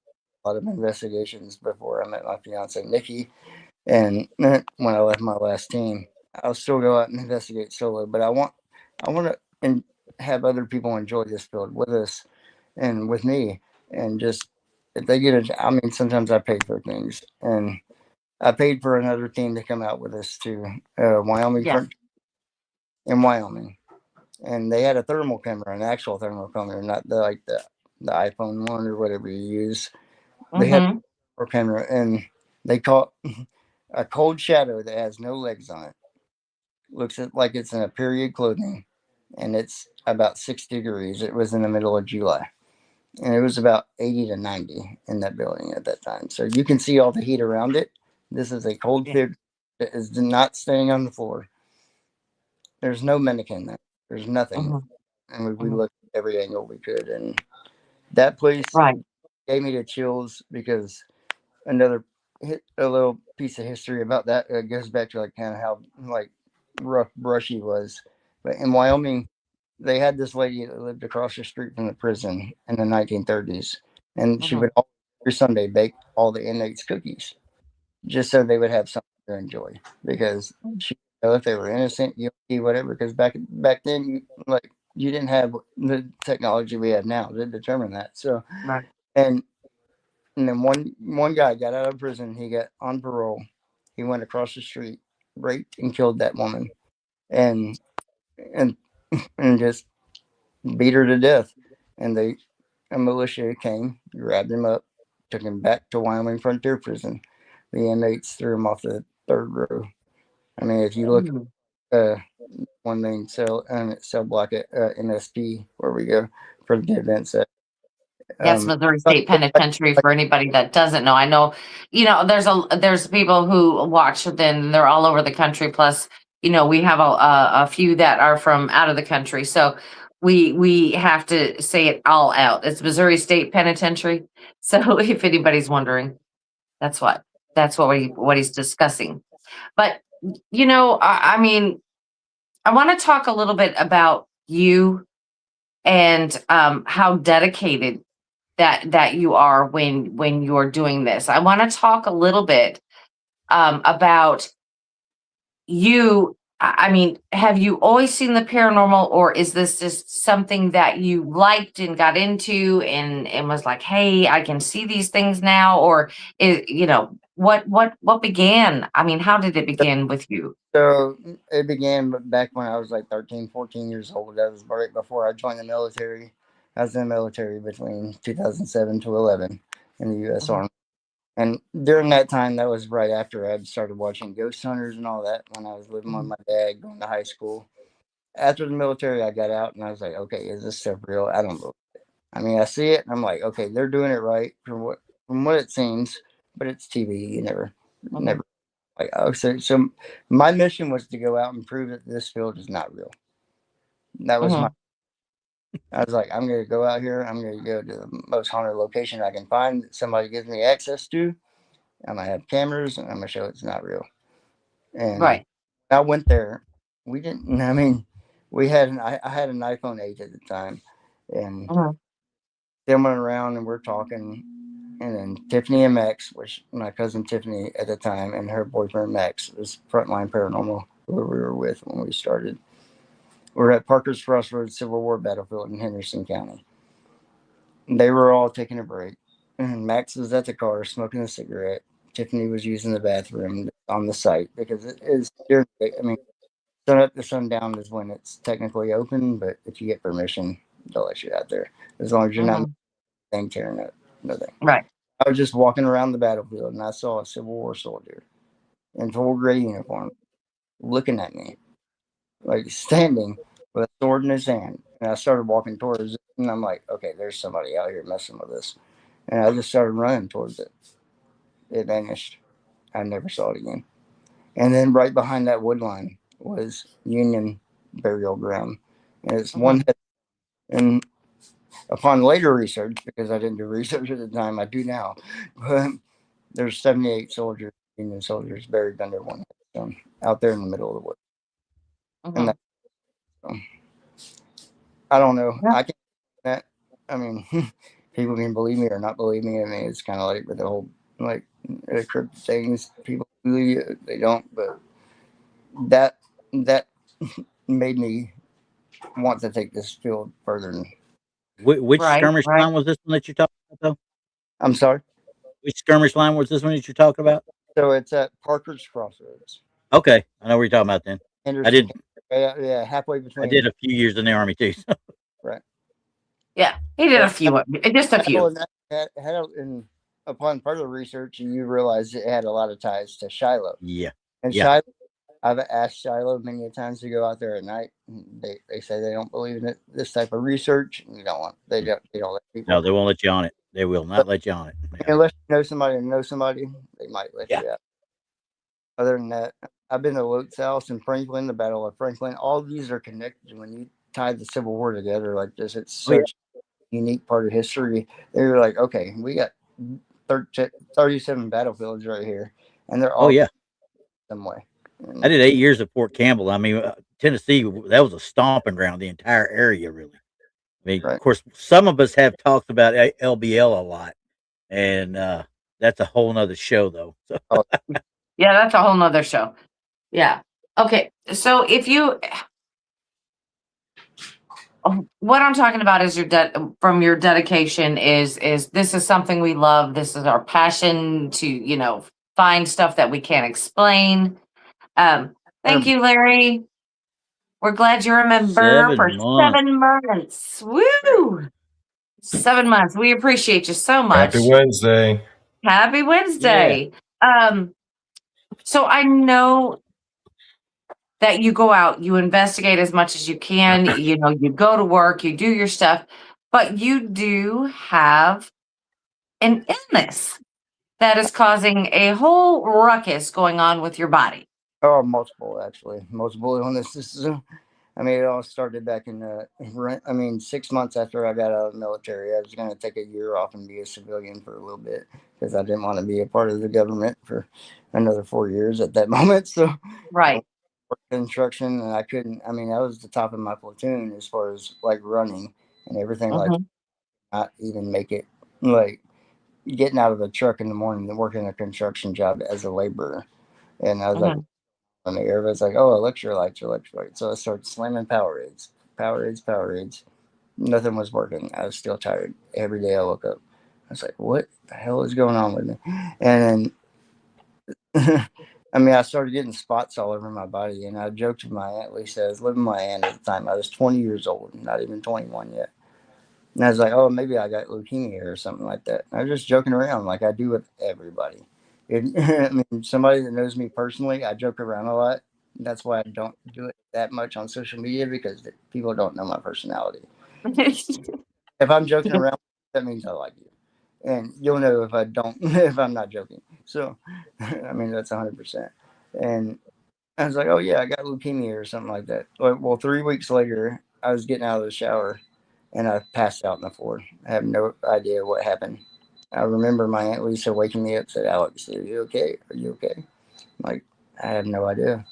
a lot of investigations before. I met my fiance, Nikki. And when I left my last team, I'll still go out and investigate solo, but I want to have other people enjoy this field with us and with me. And just if they get it, sometimes I pay for things, and I paid for another team to come out with us to Wyoming Yes. in Wyoming, and they had a thermal camera, an actual thermal camera, not the iPhone one or whatever you use. They had a camera, and they caught a cold shadow that has no legs on it. Looks like it's in a period clothing, and it's about 60 degrees. It was in the middle of July, and it was about 80 to 90 in that building at that time. So you can see all the heat around it. This is a cold fig that is not staying on the floor. There's no mannequin there. There's nothing. And we looked at every angle we could. And that place gave me the chills, because a little piece of history about that goes back to kind of how rough brushy was. But in Wyoming, they had this lady that lived across the street from the prison in the 1930s, and she would every Sunday bake all the inmates cookies, just so they would have something to enjoy, because she didn't know if they were innocent, guilty, whatever. Because back then, you didn't have the technology we have now to determine that. So, and then one guy got out of prison. He got on parole. He went across the street, raped and killed that woman, and and and just beat her to death. And a militia came, grabbed him up, took him back to Wyoming Frontier Prison. The inmates threw him off the third row. If you look one main cell block at MSP, where we go for the event set. That's Missouri State Penitentiary for anybody that doesn't know. I know, there's people who watch it, and they're all over the country. Plus, we have a few that are from out of the country. So we have to say it all out. It's Missouri State Penitentiary. So if anybody's wondering, that's what he's discussing. But I want to talk a little bit about you and how dedicated that you are when you're doing this. I want to talk a little bit about you. Have you always seen the paranormal, or is this just something that you liked and got into and was like, hey, I can see these things now? Or what began? How did it begin with you? So it began back when I was 13, 14 years old. That was right before I joined the military. I was in the military between 2007 to 11 in the U.S. Army. And during that time, that was right after I had started watching Ghost Hunters and all that, when I was living with my dad, going to high school. After the military, I got out, and I was like, okay, is this stuff real? I don't know. I see it, and I'm like, okay, they're doing it right from what it seems, but it's TV. You never. So my mission was to go out and prove that this field is not real. That was I was like, I'm going to go out here. I'm going to go to the most haunted location I can find that somebody gives me access to. I'm going to have cameras, and I'm going to show it's not real. And I went there. We didn't, we had I had an iPhone 8 at the time, and then went around and we're talking. And then Tiffany and Max, which my cousin Tiffany at the time, and her boyfriend Max was Frontline Paranormal, who we were with when we started. We're at Parker's Crossroads Civil War Battlefield in Henderson County. they were all taking a break. And Max was at the car smoking a cigarette. Tiffany was using the bathroom on the site because it is during the day. I mean, sun up to sundown is when it's technically open, but if you get permission, they'll let you out there as long as you're not tearing up. Nothing. Right. I was just walking around the battlefield and I saw a Civil War soldier in full gray uniform looking at me, like standing with a sword in his hand. And I started walking towards it, and I'm like, okay, there's somebody out here messing with this. And I just started running towards it. It vanished. I never saw it again. And then right behind that wood line was Union burial ground. And it's one head. And upon later research, because I didn't do research at the time, I do now, but there's 78 soldiers, Union soldiers, buried under one headstone out there in the middle of the woods. And that, I don't know. I can't that. I mean, people can believe me or not believe me. I mean, it's kind of like with the whole like cryptid things. People believe it, they don't. But that made me want to take this field further. Which skirmish line was this one that you're talking about, though? I'm sorry? Which skirmish line was this one that you're talking about? So it's at Parker's Crossroads. Okay, I know what you're talking about then. Henderson, I did. Yeah, halfway between. I did a few years in the Army too. So. Right. Yeah, he did a few, just a few. And upon further research, you realize it had a lot of ties to Shiloh. Yeah. And Shiloh, I've asked Shiloh many times to go out there at night. They say they don't believe in this type of research. They don't let people. No, they won't let you on it. They will not let you on it. Yeah. Unless you know somebody, they might let you out. Other than that, I've been to Lutz House in Franklin, the Battle of Franklin. All these are connected when you tie the Civil War together like this. It's such a unique part of history. They're like, okay, we got 37 battlefields right here, and they're all some way. I did 8 years at Fort Campbell. I mean, Tennessee, that was a stomping ground, the entire area, really. I mean, of course, some of us have talked about LBL a lot, and that's a whole nother show, though. So. Yeah, that's a whole nother show. Yeah. Okay. So if you, what I'm talking about is from your dedication is this is something we love. This is our passion to, find stuff that we can't explain. Thank you, Larry. We're glad you're a member for 7 months. Woo! 7 months. We appreciate you so much. Happy Wednesday. Happy Wednesday. Yeah. So I know that you go out, you investigate as much as you can, you go to work, you do your stuff, but you do have an illness that is causing a whole ruckus going on with your body. Oh, multiple illnesses. I mean, it all started back in 6 months after I got out of the military. I was going to take a year off and be a civilian for a little bit because I didn't want to be a part of the government for another 4 years at that moment. So, right. Construction, and I couldn't. I mean, I was the top of my platoon as far as like running and everything. Like, not even make it like getting out of the truck in the morning and working a construction job as a laborer. And I was like, and everybody's like, oh, electrolytes. So I started slamming Powerades. Nothing was working. I was still tired. Every day I woke up. I was like, what the hell is going on with me? And then, I started getting spots all over my body. And I joked with my Aunt Lisa. I was living with my aunt at the time. I was 20 years old, not even 21 yet. And I was like, oh, maybe I got leukemia or something like that. And I was just joking around like I do with everybody. Somebody that knows me personally, I joke around a lot. That's why I don't do it that much on social media because people don't know my personality. If I'm joking around, that means I like you. And you'll know if I'm not joking. So, that's 100%. And I was like, oh, yeah, I got leukemia or something like that. Well, 3 weeks later, I was getting out of the shower and I passed out on the floor. I have no idea what happened. I remember my Aunt Lisa waking me up, said, Alex, are you okay? Are you okay? I'm like, I have no idea.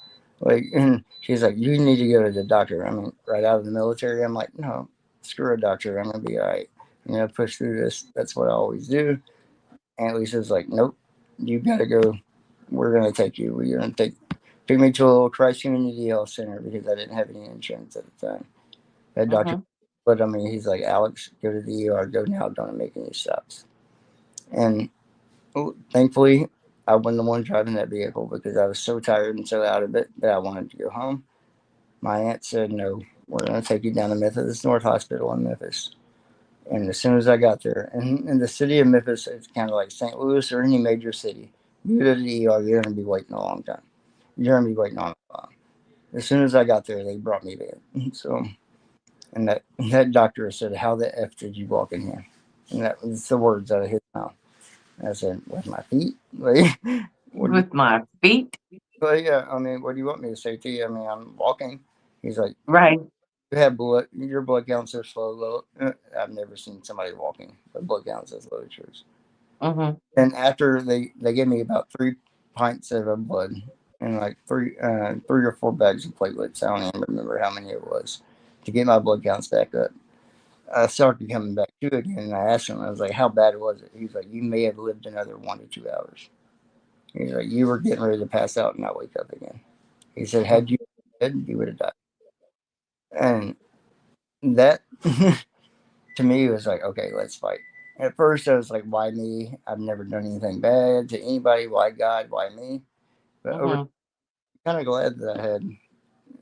And she's like, you need to go to the doctor. Right out of the military. I'm like, no, screw a doctor. I'm going to be all right. I'm going to push through this. That's what I always do. Aunt Lisa's like, nope, you got to go. We're going to take you. We're going to took me to a little Christ Community Health Center because I didn't have any insurance at the time. That doctor But I mean, he's like, Alex, go to the ER, go now, don't make any stops. And thankfully, I wasn't the one driving that vehicle because I was so tired and so out of it that I wanted to go home. My aunt said, no, we're going to take you down to Methodist North Hospital in Memphis. And as soon as I got there, and in the city of Memphis, it's kind of like St. Louis or any major city. You go to the ER, you're going to be waiting a long time. You're going to be waiting on a long. As soon as I got there, they brought me there. So, and that doctor said, "How the F did you walk in here?" And that was the words out of his mouth. And I said, "With my feet." Like, With my feet. well, yeah. I mean, what do you want me to say to you? I mean, I'm walking. He's like, Right. "You have blood. Your blood counts are slow, low." I've never seen somebody walking, but blood counts as low as yours. Mm-hmm. And after they gave me about 3 pints of blood and like three or four bags of platelets. I don't even remember how many it was to get my blood counts back up. I started coming back to it again, and I asked him, I was like, "How bad was it?" He's like, "You may have lived another 1 to 2 hours." He's like, "You were getting ready to pass out and not wake up again." He said, "Had you been dead, you would have died." And that to me was like, okay, let's fight. At first, I was like, "Why me? I've never done anything bad to anybody. Why God? Why me?" But over, Mm-hmm. I'm kind of glad that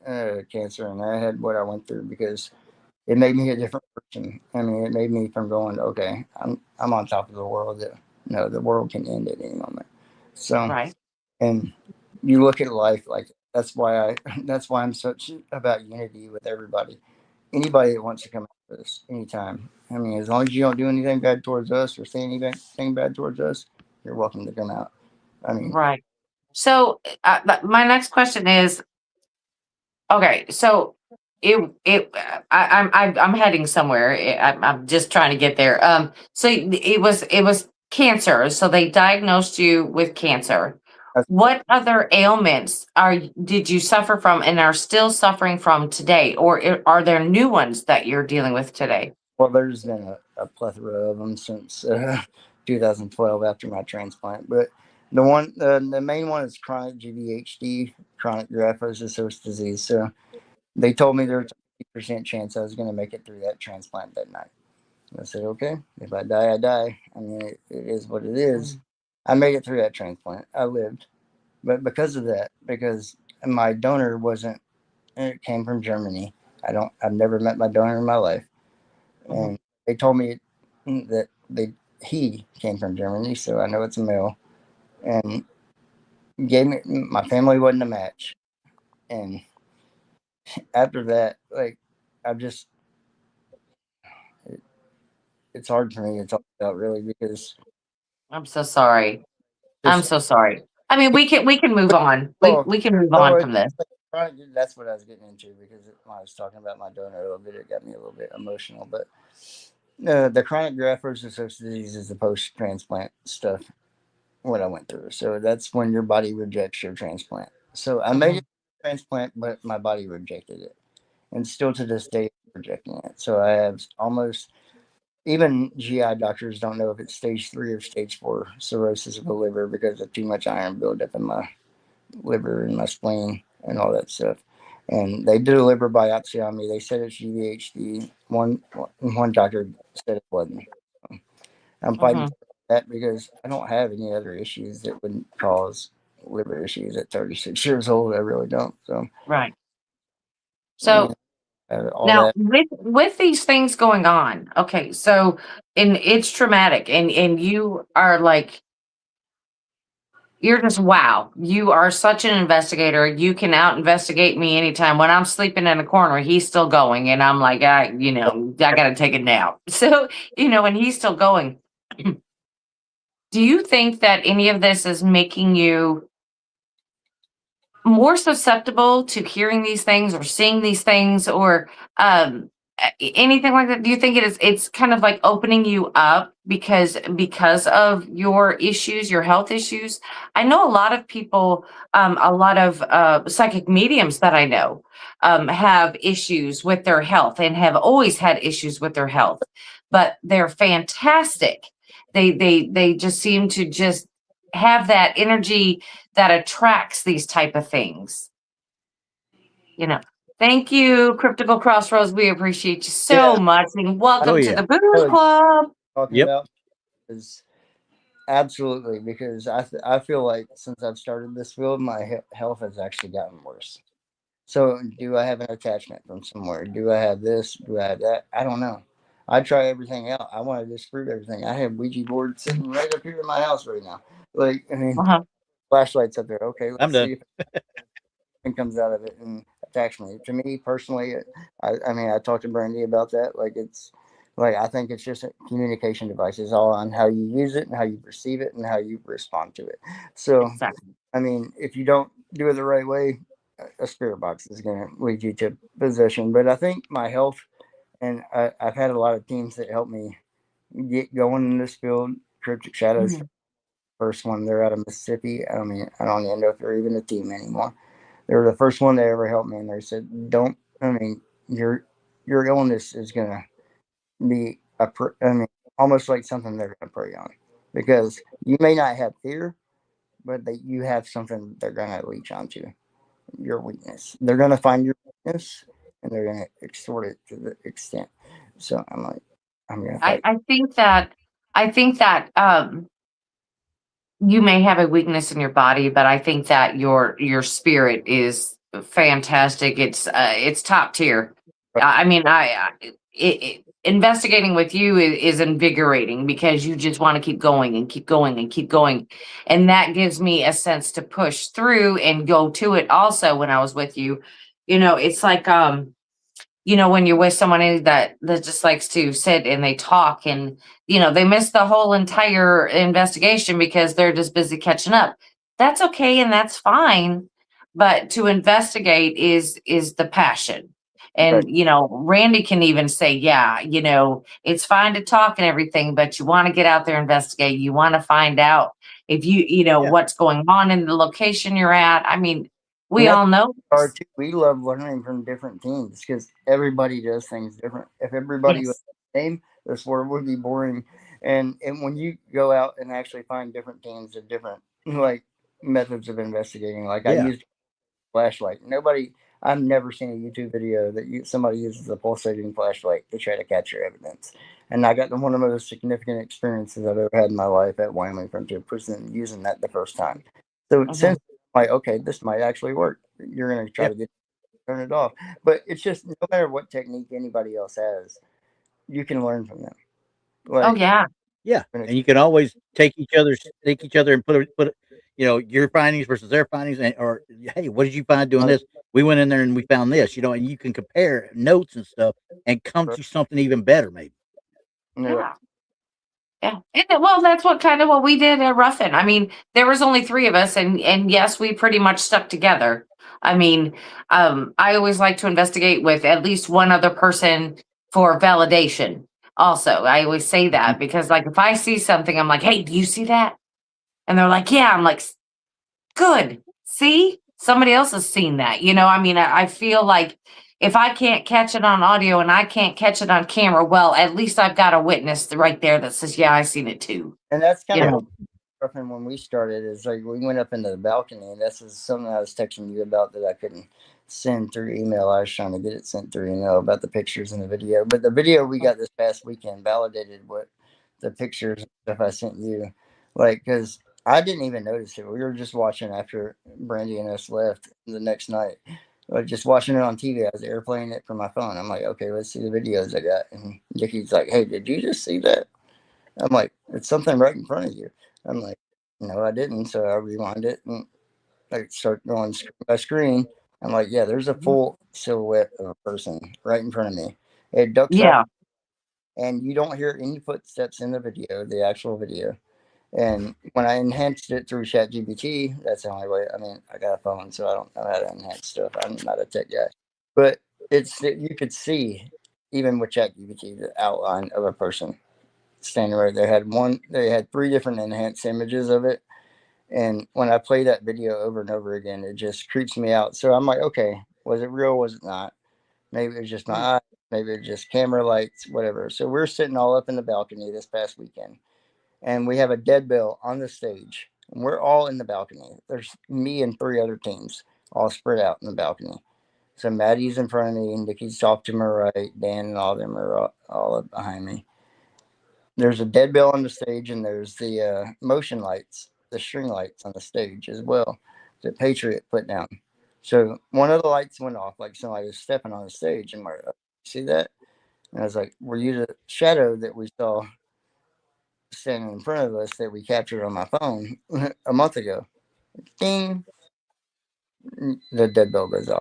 I had cancer and I had what I went through because it made me a different person. I mean, it made me from going, okay, I'm on top of the world. That, no, the world can end at any moment. So, Right. and you look at life like that's why I'm such about unity with everybody. Anybody that wants to come out of this anytime. I mean, as long as you don't do anything bad towards us or say anything bad towards us, you're welcome to come out. I mean, Right. So my next question is, okay, so I'm heading somewhere. I'm just trying to get there. So it was cancer. So they diagnosed you with cancer. What other ailments did you suffer from and are still suffering from today, or are there new ones that you're dealing with today? well, there's been a plethora of them since 2012 after my transplant, but the main one is chronic GVHD, chronic graft-versus-host disease. So they told me there's a 50% chance I was going to make it through that transplant that night. I said, okay, if I die, I die. I mean, it is what it is. I made it through that transplant. I lived, but because of that, because my donor wasn't, it came from Germany. I've never met my donor in my life, and they told me that he came from Germany, so I know it's a male, and gave me my family wasn't a match, and after that, like I've just it's hard for me to talk about really because I'm so sorry. I'm just so sorry. I mean, we can move on. oh We can move no, on from this. that's what I was getting into because when I was talking about my donor a little bit, it got me a little bit emotional. But the chronic graft-versus-host disease is the post-transplant stuff. What I went through, so that's when your body rejects your transplant. So I made it transplant, but my body rejected it, and still to this day rejecting it. So I have almost even GI doctors don't know if it's stage 3 or stage 4 cirrhosis of the liver because of too much iron buildup in my liver and my spleen and all that stuff. And they did a liver biopsy on me. They said it's GVHD. One doctor said it wasn't. I'm fighting that because I don't have any other issues that would cause liver issues at 36 years old. I really don't. So, Right. and, So all now that. with these things going on, okay, so and it's traumatic and you are like you're just wow. You are such an investigator. You can out investigate me anytime. When I'm sleeping in a corner, he's still going. And I'm like, I gotta take a nap. So, and he's still going. Do you think that any of this is making you more susceptible to hearing these things or seeing these things or anything like that? Do you think it's kind of like opening you up because of your issues, your health issues? I know a lot of people, a lot of psychic mediums that I know have issues with their health and have always had issues with their health, but they're fantastic. They just seem to just have that energy that attracts these type of things, you know. Thank you, Cryptical Crossroads. We appreciate you so Yeah. much. And welcome Oh, to yeah. the Booze Club. Talking Yep. about is absolutely, because I feel like since I've started this field, my health has actually gotten worse. So, do I have an attachment from somewhere? Do I have this? Do I have that? I don't know. I try everything out. I want to disprove everything. I have Ouija boards sitting right up here in my house right now. Like, I mean, Uh-huh. flashlights up there. Okay, I'm let's done. see if anything comes out of it and attacks me. To me personally, I mean, I talked to Brandy about that. Like, it's like I think it's just a communication device. It's all on how you use it and how you perceive it and how you respond to it. So, Exactly. I mean, if you don't do it the right way, a spirit box is going to lead you to possession. But I think my health, and I've had a lot of teams that help me get going in this field. Cryptic Shadows, Mhm. first one, they're out of Mississippi. I mean, I don't even know if they're even a team anymore. They were the first one that ever helped me, and they said, "Don't. I mean, your illness is going to be I mean, almost like something they're going to prey on, because you may not have fear, but that you have something they're going to leech onto." Your weakness. They're gonna find your weakness and they're gonna extort it to the extent. So I'm like, I'm gonna I, fight. I think that I think that you may have a weakness in your body, but I think that your spirit is fantastic. It's top tier. I mean, investigating with you is invigorating because you just want to keep going and keep going and keep going, and that gives me a sense to push through and go to it. Also, when I was with you, it's like when you're with someone that just likes to sit and they talk and they miss the whole entire investigation because they're just busy catching up. That's okay and that's fine, but to investigate is the passion. Right. And Randy can even say, yeah, it's fine to talk and everything, but you want to get out there, investigate. You want to find out if Yeah. what's going on in the location you're at. I mean, And we that's all know hard this. too. We love learning from different teams because everybody does things different. If everybody was Yes. the same, this world would be boring. And when you go out and actually find different teams of different like methods of investigating, like I Yeah. used flashlight. I've never seen a YouTube video that somebody uses a pulsating flashlight to try to capture evidence. And I got one of the most significant experiences I've ever had in my life at Wyoming Frontier Prison using that the first time. So Mhm. since like, okay, this might actually work. You're going to try Yeah. to turn it off. But it's just no matter what technique anybody else has, you can learn from them. Oh Like, yeah. Yeah. And you can always take each other and your findings versus their findings, or hey, what did you find doing this? We went in there and we found this, and you can compare notes and stuff and come to something even better, maybe. Yeah. Yeah. Well, that's what we did at Ruffin. I mean, there was only three of us and yes, we pretty much stuck together. I mean, I always like to investigate with at least one other person for validation. Also, I always say that because like if I see something, I'm like, hey, do you see that? And they're like, yeah. I'm like, good. See? Somebody else has seen that. I mean, I feel like if I can't catch it on audio and I can't catch it on camera, well, at least I've got a witness right there that says, yeah, I seen it too. and that's kind You of know? what happened when we started. Is like we went up into the balcony, and this is something I was texting you about that I couldn't send through email. I was trying to get it sent through email about the pictures and the video. But the video we got this past weekend validated what the pictures and stuff I sent you. Like, because I didn't even notice it. We were just watching after Brandy and us left the next night. Like, just watching it on TV. I was airplaying it from my phone. I'm like, okay, let's see the videos I got. And Dickie's like, hey, did you just see that? I'm like, it's something right in front of you. I'm like, no, I didn't. So I rewind it and I start going screen by screen. I'm like, yeah, there's a full silhouette of a person right in front of me. It ducks off, Yeah. and you don't hear any footsteps in the video, the actual video. And when I enhanced it through ChatGPT, that's the only way. I mean, I got a phone, so I don't know how to enhance stuff. I'm not a tech guy, but you could see even with ChatGPT the outline of a person standing right there. They had three different enhanced images of it. And when I play that video over and over again, it just creeps me out. So I'm like, okay, was it real? Was it not? Maybe it was just my eye. Maybe it was just camera lights, whatever. So we're sitting all up in the balcony this past weekend, and we have a dead bell on the stage. And we're all in the balcony. There's me and three other teams all spread out in the balcony. So Maddie's in front of me, and Nikki's off to my right. Dan and all of them are all up behind me. There's a dead bell on the stage, and there's the motion lights, the string lights on the stage as well that Patriot put down. So one of the lights went off, like somebody was stepping on the stage, and we're see that? And I was like, were you the shadow that we saw standing in front of us that we captured on my phone a month ago? Ding! The dead bell goes off.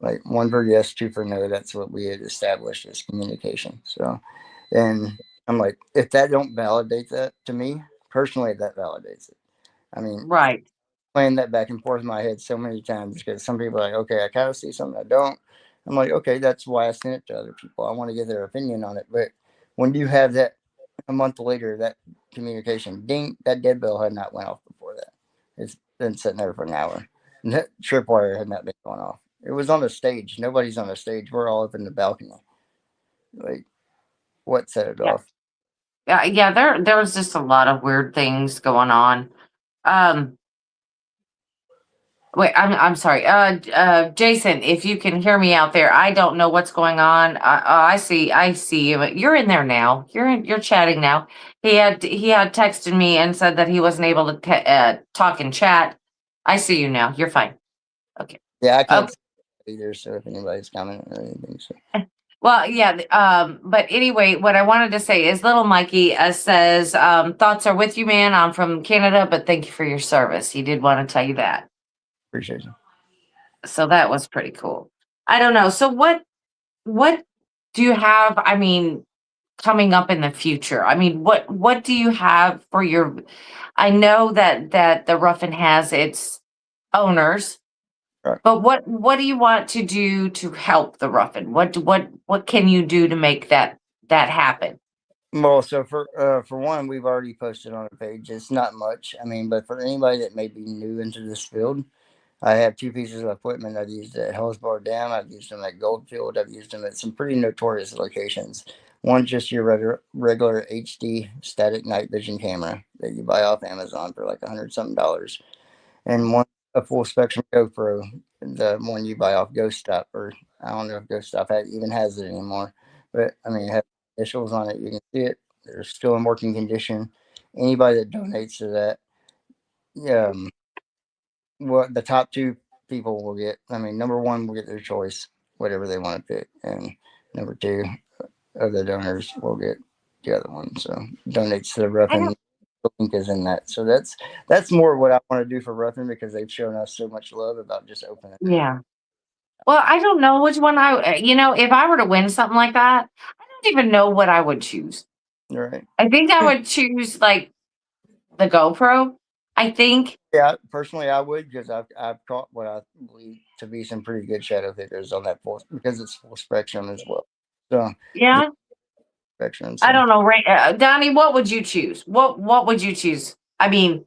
Like 1 for yes, 2 for no. That's what we had established as communication. So, and I'm like, if that don't validate that to me personally, that validates it. I mean, Right. playing that back and forth in my head so many times because some people are like, okay, I kind of see something, I don't. I'm like, okay, that's why I sent it to other people. I want to get their opinion on it. But when you have that a month later, that communication, ding, that dead bell had not went off before that. It's been sitting there for an hour. And that tripwire had not been going off. It was on the stage. Nobody's on the stage. We're all up in the balcony. Like, what set it Yeah. off? Yeah, there was just a lot of weird things going on. Wait, I'm sorry. Jason, if you can hear me out there, I don't know what's going on. I see you. You're in there now. You're chatting now. He had texted me and said that he wasn't able to talk and chat. I see you now. You're fine. Okay. Yeah, I can't Okay. see either. So if anybody's commenting or anything, so. Well, yeah. But anyway, what I wanted to say is, little Mikey says, thoughts are with you, man. I'm from Canada, but thank you for your service. He did want to tell you that. Appreciate you. So that was pretty cool. I don't know. So what do you have, I mean, coming up in the future? I mean, what do you have for your, I know that the Ruffin has its owners, Right. but what do you want to do to help the Ruffin? What can you do to make that happen? Well, so for one, we've already posted on our page. It's not much. I mean, but for anybody that may be new into this field, I have 2 pieces of equipment I've used at Hellsbar Dam. I've used them at Goldfield. I've used them at some pretty notorious locations. One's just your regular HD static night vision camera that you buy off Amazon for like $100-something, and one a full spectrum GoPro, the one you buy off Ghost Stop, or I don't know if Ghost Stop even has it anymore, but I mean, it has initials on it. You can see it. They're still in working condition. Anybody that donates to that, well, the top 2 people will get. I mean, number 1 will get their choice, whatever they want to pick, and number 2 of the donors will get the other one. So donates to the Ruffin. The link is in that. So that's more what I want to do for Ruffin because they've shown us so much love about just opening. Yeah. Well, I don't know which one if I were to win something like that, I don't even know what I would choose. Right. I think I would choose like the GoPro. I think. Yeah, personally, I would because I've caught what I believe to be some pretty good shadow figures on that full because it's full spectrum as well. So Yeah. spectrum. I don't know, Donnie. What would you choose? What would you choose? I mean,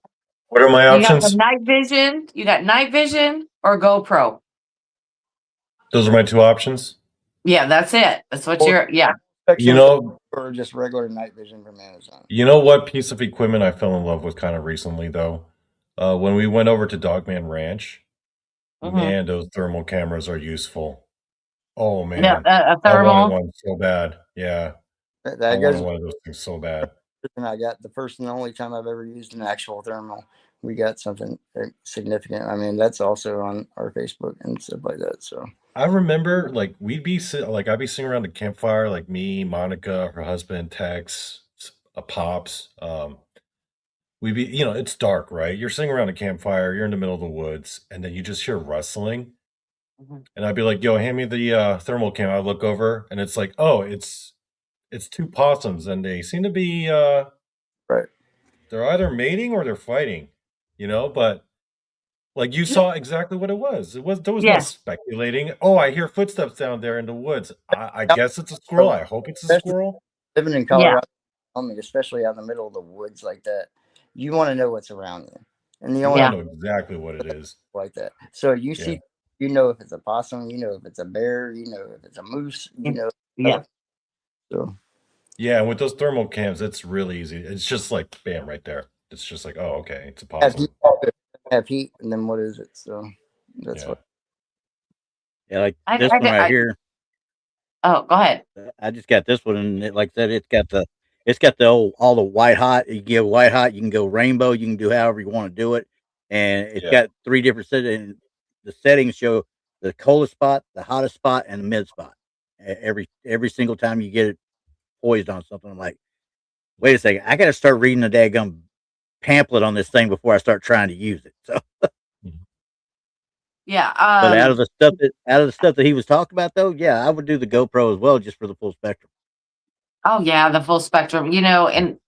What are my you got the options? night vision. You got night vision or GoPro. Those are my 2 options. Yeah, that's it. That's what you're. Yeah. You know, or just regular night vision from Amazon. You know what piece of equipment I fell in love with kind of recently, though? When we went over to Dogman Ranch, man, those thermal cameras are useful. Oh, Yeah, man. a I wanted thermal. one so bad. Yeah, I That wanted goes. one of those things so bad. And I got the first and only time I've ever used an actual thermal. We got something significant. I mean, that's also on our Facebook and stuff like that. So I remember, like, I'd be sitting around the campfire, like me, Monica, her husband, Tex, Pops. We'd be, it's dark, right? You're sitting around a campfire, you're in the middle of the woods, and then you just hear rustling. And I'd be like, "Yo, hand me the thermal cam." I look over, and it's like, "Oh, it's 2 possums, and they seem to be right. They're either mating or they're fighting, But like you saw exactly what it was. There was no Yes. speculating. Oh, I hear footsteps down there in the woods. I guess it's a squirrel. I hope it's a squirrel. Living in Yeah. Colorado, especially out in the middle of the woods like that, you want to know what's around you, and the I only want to know exactly what it is. like that. So you Yeah. see, you know if it's a possum, you know if it's a bear, you know if it's a moose, you know. Yeah. So Yeah, and with those thermal cams, it's really easy. It's just like bam right there. It's just like, oh, okay, it's a have possum. heat, and then what is it? So that's Yeah. what. Yeah, like I, this I, one did- right I here. oh, go ahead. I just got this one, and like I said, it's got the old, all the white hot. You get white hot, you can go rainbow, you can do however you want to do it, and it's Yeah. got 3 different settings. The settings show the coldest spot, the hottest spot, and the mid spot. Every single time you get it poised on something, I'm like, wait a second, I got to start reading the daggum pamphlet on this thing before I start trying to use it. So, Mhm. Yeah. but out of the stuff that he was talking about, though, yeah, I would do the GoPro as well, just for the full spectrum. Oh yeah, the full spectrum. And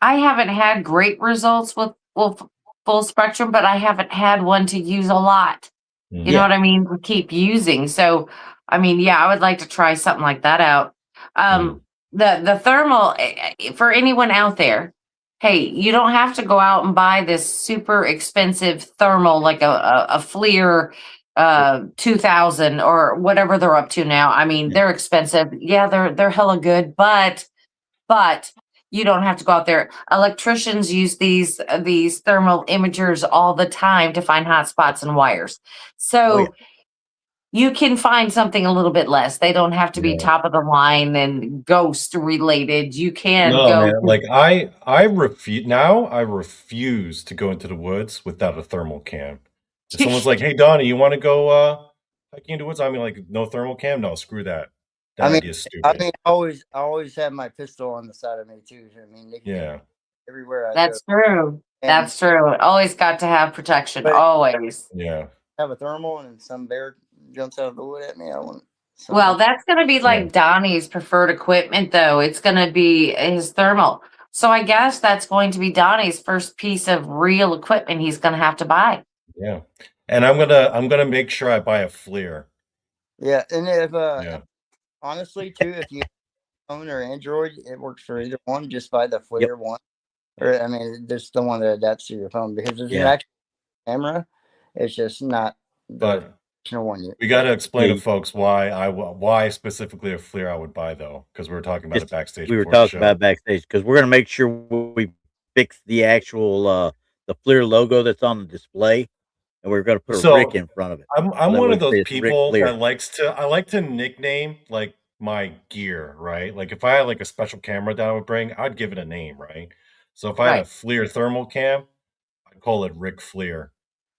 I haven't had great results with full spectrum, but I haven't had one to use a lot. You know Yeah. what I mean? To keep using. So, I mean, yeah, I would like to try something like that out. Mm. The thermal for anyone out there. Hey, you don't have to go out and buy this super expensive thermal like a FLIR 2000 or whatever they're up to now. I mean, Yeah. they're expensive. Yeah, they're hella good, but you don't have to go out there. Electricians use these thermal imagers all the time to find hot spots and wires. Oh yeah. So you can find something a little bit less. They don't have to be Yeah. top of the line and ghost related. You can No, go. man. Like I refuse to go into the woods without a thermal cam. If someone's like, "Hey, Donnie, you want to go hiking in the woods?" I mean, like, no thermal cam? No, screw that. That I mean, idea is stupid. I always have my pistol on the side of me too. I mean, they can Yeah. everywhere I go. That's true. And That's true. Always got to have protection. but Always. Yeah. have a thermal and some bear jumps out of the wood at me, I want Well, something. that's going to be Yeah. like Donnie's preferred equipment, though. It's going to be his thermal. So I guess that's going to be Donnie's first piece of real equipment he's going to have to buy. Yeah. And I'm gonna make sure I buy a FLIR. Yeah, and if Yeah. honestly too, if you phone or Android, it works for either one. Just buy the Yep. FLIR one, or I mean, just the one that adapts to your phone because it's an Yeah. actual camera. It's just not the But original one yet. we got to explain Yeah. to folks why specifically a FLIR I would buy though, because we were talking about it Just backstage we were before the talking show. about backstage because we're gonna make sure we fix the actual the FLIR logo that's on the display, and we're gonna put a Rick So in front of it. I'm So that one way of we those say it's Rick people FLIR. that I like to nickname like my gear, right? Like if I had like a special camera that I would bring, I'd give it a name, right? So if I had a Right. FLIR thermal cam, I'd call it Rick FLIR.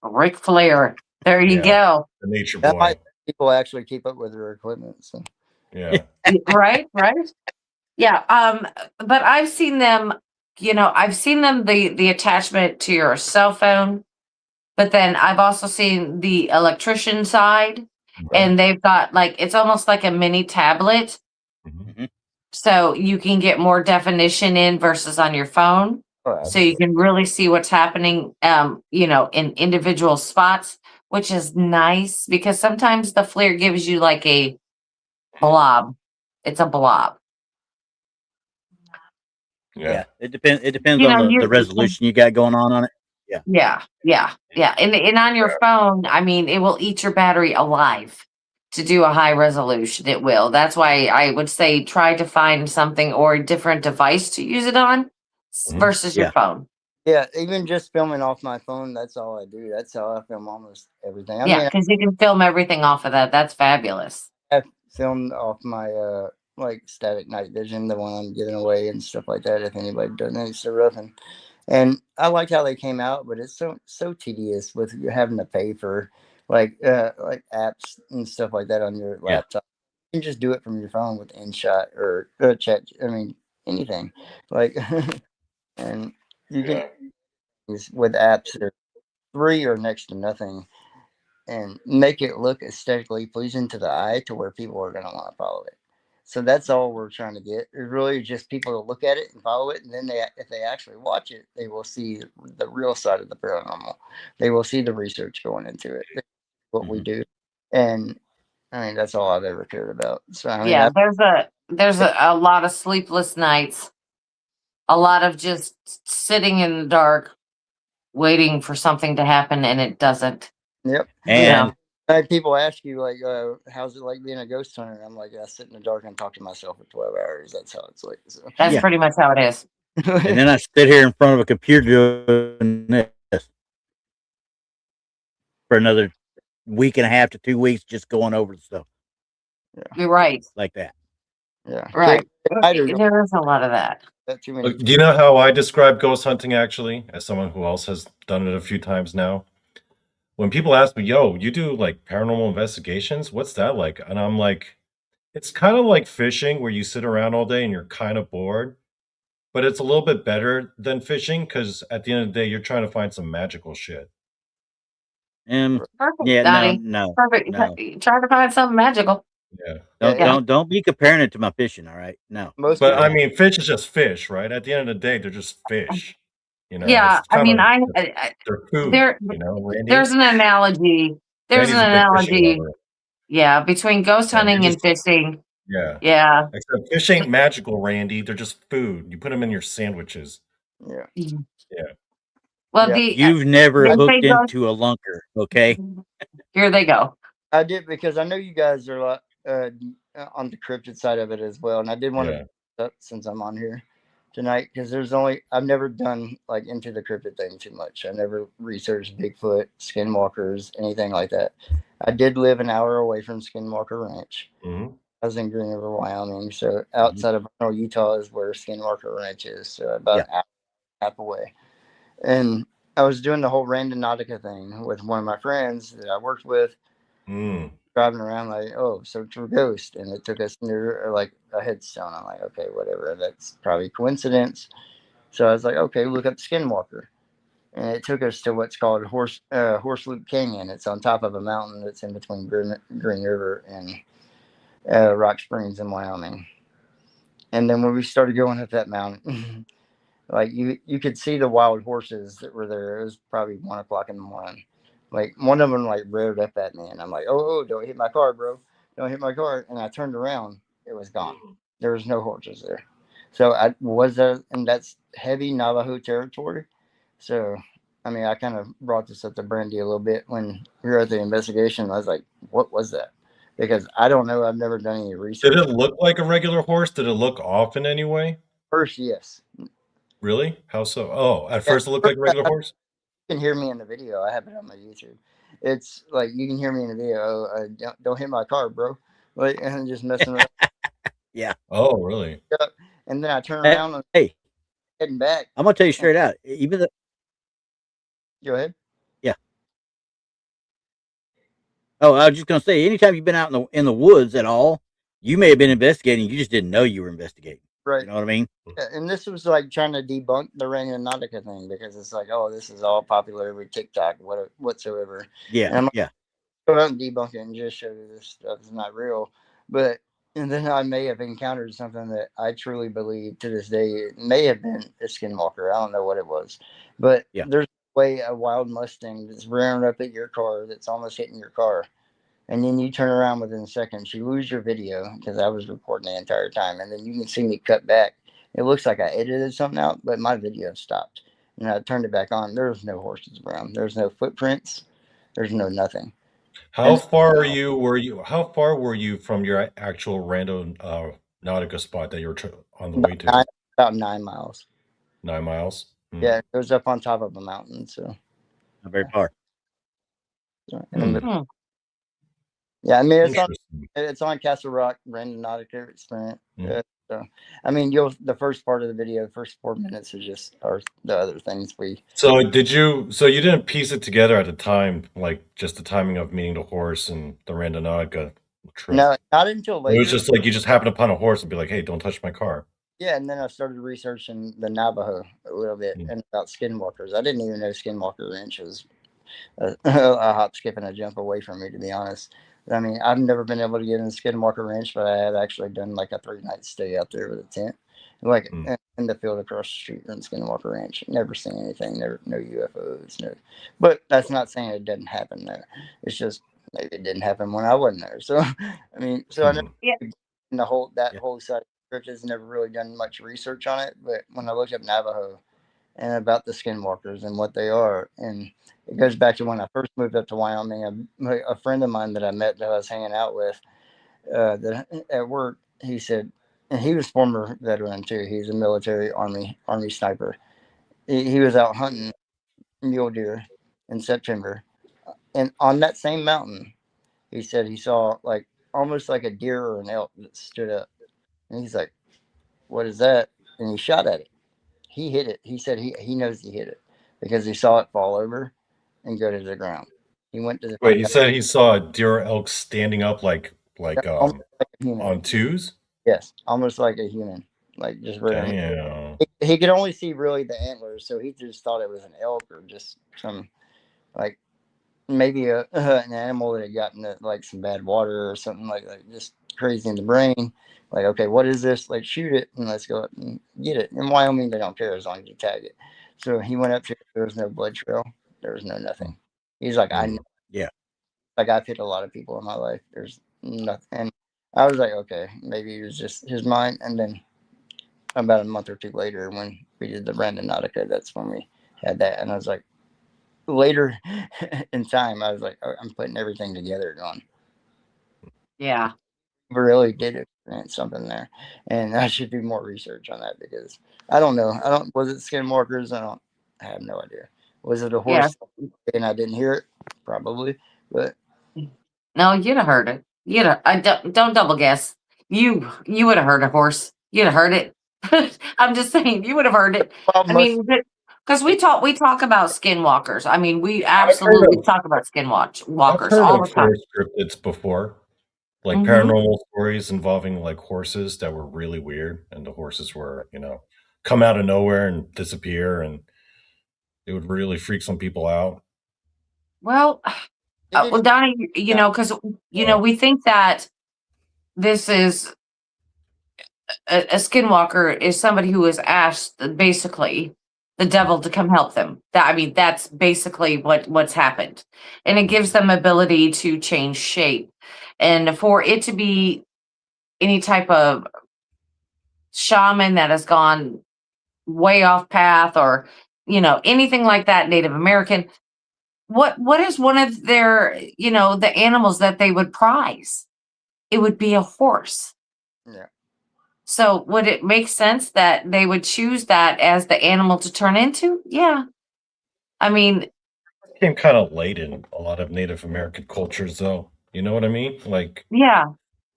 Ric Flair. There you Yeah, go. the nature That boy. might people actually keep up with their equipment. So Yeah. Right, right. Yeah. But I've seen them, I've seen them the attachment to your cell phone, but then I've also seen the electrician side, Okay. and they've got like it's almost like a mini tablet. Mhm. Mhm. So you can get more definition in versus on your phone. oh, So you absolutely. can really see what's happening in individual spots, which is nice because sometimes the FLIR gives you like a blob. It's a blob. Yeah. It depends You on know, the resolution you got going on it. Yeah. yeah. And on your phone, I mean, it will eat your battery alive to do a high resolution. It will. That's why I would say try to find something or a different device to use it on Mhm. versus your Yeah. phone. Yeah, even just filming off my phone, that's all I do. That's how I film almost everything. I Yeah, mean, because you can film everything off of that. That's fabulous. I filmed off my like static night vision, the one I'm giving away and stuff like that. If anybody donates to roughing, and I like how they came out, but it's so tedious with you having to pay for like apps and stuff like that on your Yeah. laptop. You can just do it from your phone with InShot or Chat. I mean, anything like, and you can Yeah. use with apps that are free or next to nothing and make it look aesthetically pleasing to the eye to where people are going to want to follow it. So that's all we're trying to get. It's really just people to look at it and follow it, and then if they actually watch it, they will see the real side of the paranormal. They will see the research going into it, what we Mhm. do, and I mean that's all I've ever cared about. So I mean, Yeah, there's a lot of sleepless nights, a lot of just sitting in the dark, waiting for something to happen, and it doesn't. yep. And I had people ask you like, "How's it like being a ghost hunter?" And I'm like, "I sit in the dark and talk to myself for 12 hours. That's how it's like." So. That's yeah, pretty much how it is. and then I sit here in front of a computer doing this for another week and a half to 2 weeks just going over the stuff You're right. like that. Yeah. Right. I do There is a lot of that. too many. Look, do you know how I describe ghost hunting actually, as someone who else has done it a few times now? When people ask me, yo, you do like paranormal investigations? What's that like? And I'm like, it's kind of like fishing where you sit around all day and you're kind of bored, but it's a little bit better than fishing because at the end of the day, you're trying to find some magical shit. Perfect, Yeah, Donnie. no. Perfect. Try to find something magical. Yeah. Don't be comparing it to my fishing, all right? No. Most But people, I mean, fish is just fish, right? At the end of the day, they're just fish. You know, Yeah, it's I kind mean, of I they're food. there You know, Randy. there's an analogy. There's Randy's an a big fishing analogy. lover. Yeah, between ghost Yeah, hunting and fishing. Yeah. Yeah. Except fish ain't magical, Randy. They're just food. You put them in your sandwiches. yeah. Yeah. Well, Yeah. You've never they hooked say ghost- into a lunker, okay? Here they go. I did because I know you guys are a lot on the cryptid side of it as well, and I did want to up since I'm on here tonight because I've never done like into the cryptid thing too much. I never researched Bigfoot, skinwalkers, anything like that. I did live an hour away from Skinwalker Ranch. Mm-hmm. I was in Green River, Wyoming, so outside of Utah is where Skinwalker Ranch is, so about an hour and a half away. And I was doing the whole Randonautica thing with one of my friends that I worked with. Driving around like, oh, search for ghost, and it took us near like a headstone. I'm like, okay, whatever, that's probably coincidence. So I was like, okay, look up Skinwalker, and it took us to what's called Horse Loop Canyon. It's on top of a mountain that's in between Green River and Rock Springs in Wyoming. And then when we started going up that mountain, like you could see the wild horses that were there. It was probably 1 o'clock in the morning. Like one of them like reared up at me, and I'm like, "Oh, don't hit my car, bro! Don't hit my car!" And I turned around, it was gone. There was no horses there. So I was there, and that's heavy Navajo territory. So, I mean, I kind of brought this up to Brandy a little bit when we were at the investigation. I was like, "What was that?" Because I don't know. I've never done any research. Did it look like a regular horse? Did it look off in any way? First, yes. Really? How so? Oh, at first it looked like a regular horse? You can hear me in the video. I have it on my YouTube. It's like you can hear me in the video. Don't hit my car, bro. Like, and just messing around. Yeah. Oh, really? And then I turn around and heading back. I'm gonna tell you straight out. Even the Go ahead. Yeah. Oh, I was just gonna say, anytime you've been out in the woods at all, you may have been investigating. You just didn't know you were investigating. Right. You know what I mean? And this was like trying to debunk the Randonautica thing because it's like, oh, this is all popular with TikTok, whatsoever. Yeah. Yeah. Go out and debunk it and just show you this stuff is not real. And then I may have encountered something that I truly believe to this day it may have been a skinwalker. I don't know what it was, but there's a way a wild Mustang that's rearing up at your car that's almost hitting your car, and then you turn around within seconds. You lose your video because I was recording the entire time, and then you can see me cut back. It looks like I edited something out, but my video stopped, and I turned it back on. There's no horses around. There's no footprints. There's no nothing. How far were you from your actual Nautica spot that you were on the way to? About 9 miles. 9 miles? Yeah, it was up on top of a mountain, so not very far. Yeah, I mean it's on Castle Rock Randonautica Experience. So I mean, the first part of the video, the first 4 minutes are the other things we. So you didn't piece it together at the time, like just the timing of meeting the horse and the Randonautica trip? No, not until later. It was just like you just happened upon a horse and be like, hey, don't touch my car. Yeah, and then I started researching the Navajo a little bit and about skinwalkers. I didn't even know Skinwalker Ranch was a hop, skip, and a jump away from me, to be honest. I mean, I've never been able to get in Skinwalker Ranch, but I had actually done like a 3-night stay out there with a tent, like in the field across the street from Skinwalker Ranch. Never seen anything, no UFOs, no. But that's not saying it didn't happen there. It's just maybe it didn't happen when I wasn't there. So, I mean, I never in the whole side of the cryptids, never really done much research on it. But when I looked up Navajo and about the skinwalkers and what they are, and it goes back to when I first moved up to Wyoming. A friend of mine that I met that I was hanging out with that at work, he said, and he was former veteran too. He's a military army sniper. He was out hunting mule deer in September And on that same mountain, he said he saw like almost like a deer or an elk that stood up. And he's like, "What is that?" And he shot at it. He hit it. He said he knows he hit it because he saw it fall over and go to the ground. He went to the Wait, you said he saw a deer or elk standing up like almost like a human. on twos? Yes, almost like a human, like just rearing. Damn. He could only see really the antlers, so he just thought it was an elk or just some like maybe an animal that had gotten like some bad water or something like just crazy in the brain. Like, okay, what is this? Like, shoot it and let's go up and get it. In Wyoming, they don't care as long as you tag it. So he went up to it. There was no blood trail. There was no nothing. He's like, I know. Yeah. Like, I've hit a lot of people in my life. There's nothing. And I was like, okay, maybe it was just his mind. And then about a month or two later, when we did the Brandon Nautica, that's when we had that. And I was like, later in time, I was like, oh, I'm putting everything together going, Yeah. we really did experience something there. And I should do more research on that because I don't know. Was it skinwalkers? I have no idea. Was it a horse and I didn't hear it? Probably. But no, you'd have heard it. Don't double guess. You would have heard a horse. You'd have heard it. I'm just saying, you would have heard it. I mean, because we talk about skinwalkers. I mean, we absolutely talk about I've walkers heard all of the time. horse cryptids before, like Mhm. paranormal stories involving like horses that were really weird, and the horses were, come out of nowhere and disappear, and it would really freak some people out. Well, well, Donnie, because we think that this is a skinwalker is somebody who has asked basically the devil to come help them. That's basically what's happened, and it gives them ability to change shape, and for it to be any type of shaman that has gone way off path or anything like that, Native American. What is one of their the animals that they would prize? It would be a horse. Yeah. So would it make sense that they would choose that as the animal to turn into? Yeah. I mean, It came kind of late in a lot of Native American cultures, though. You know what I mean? Like, yeah.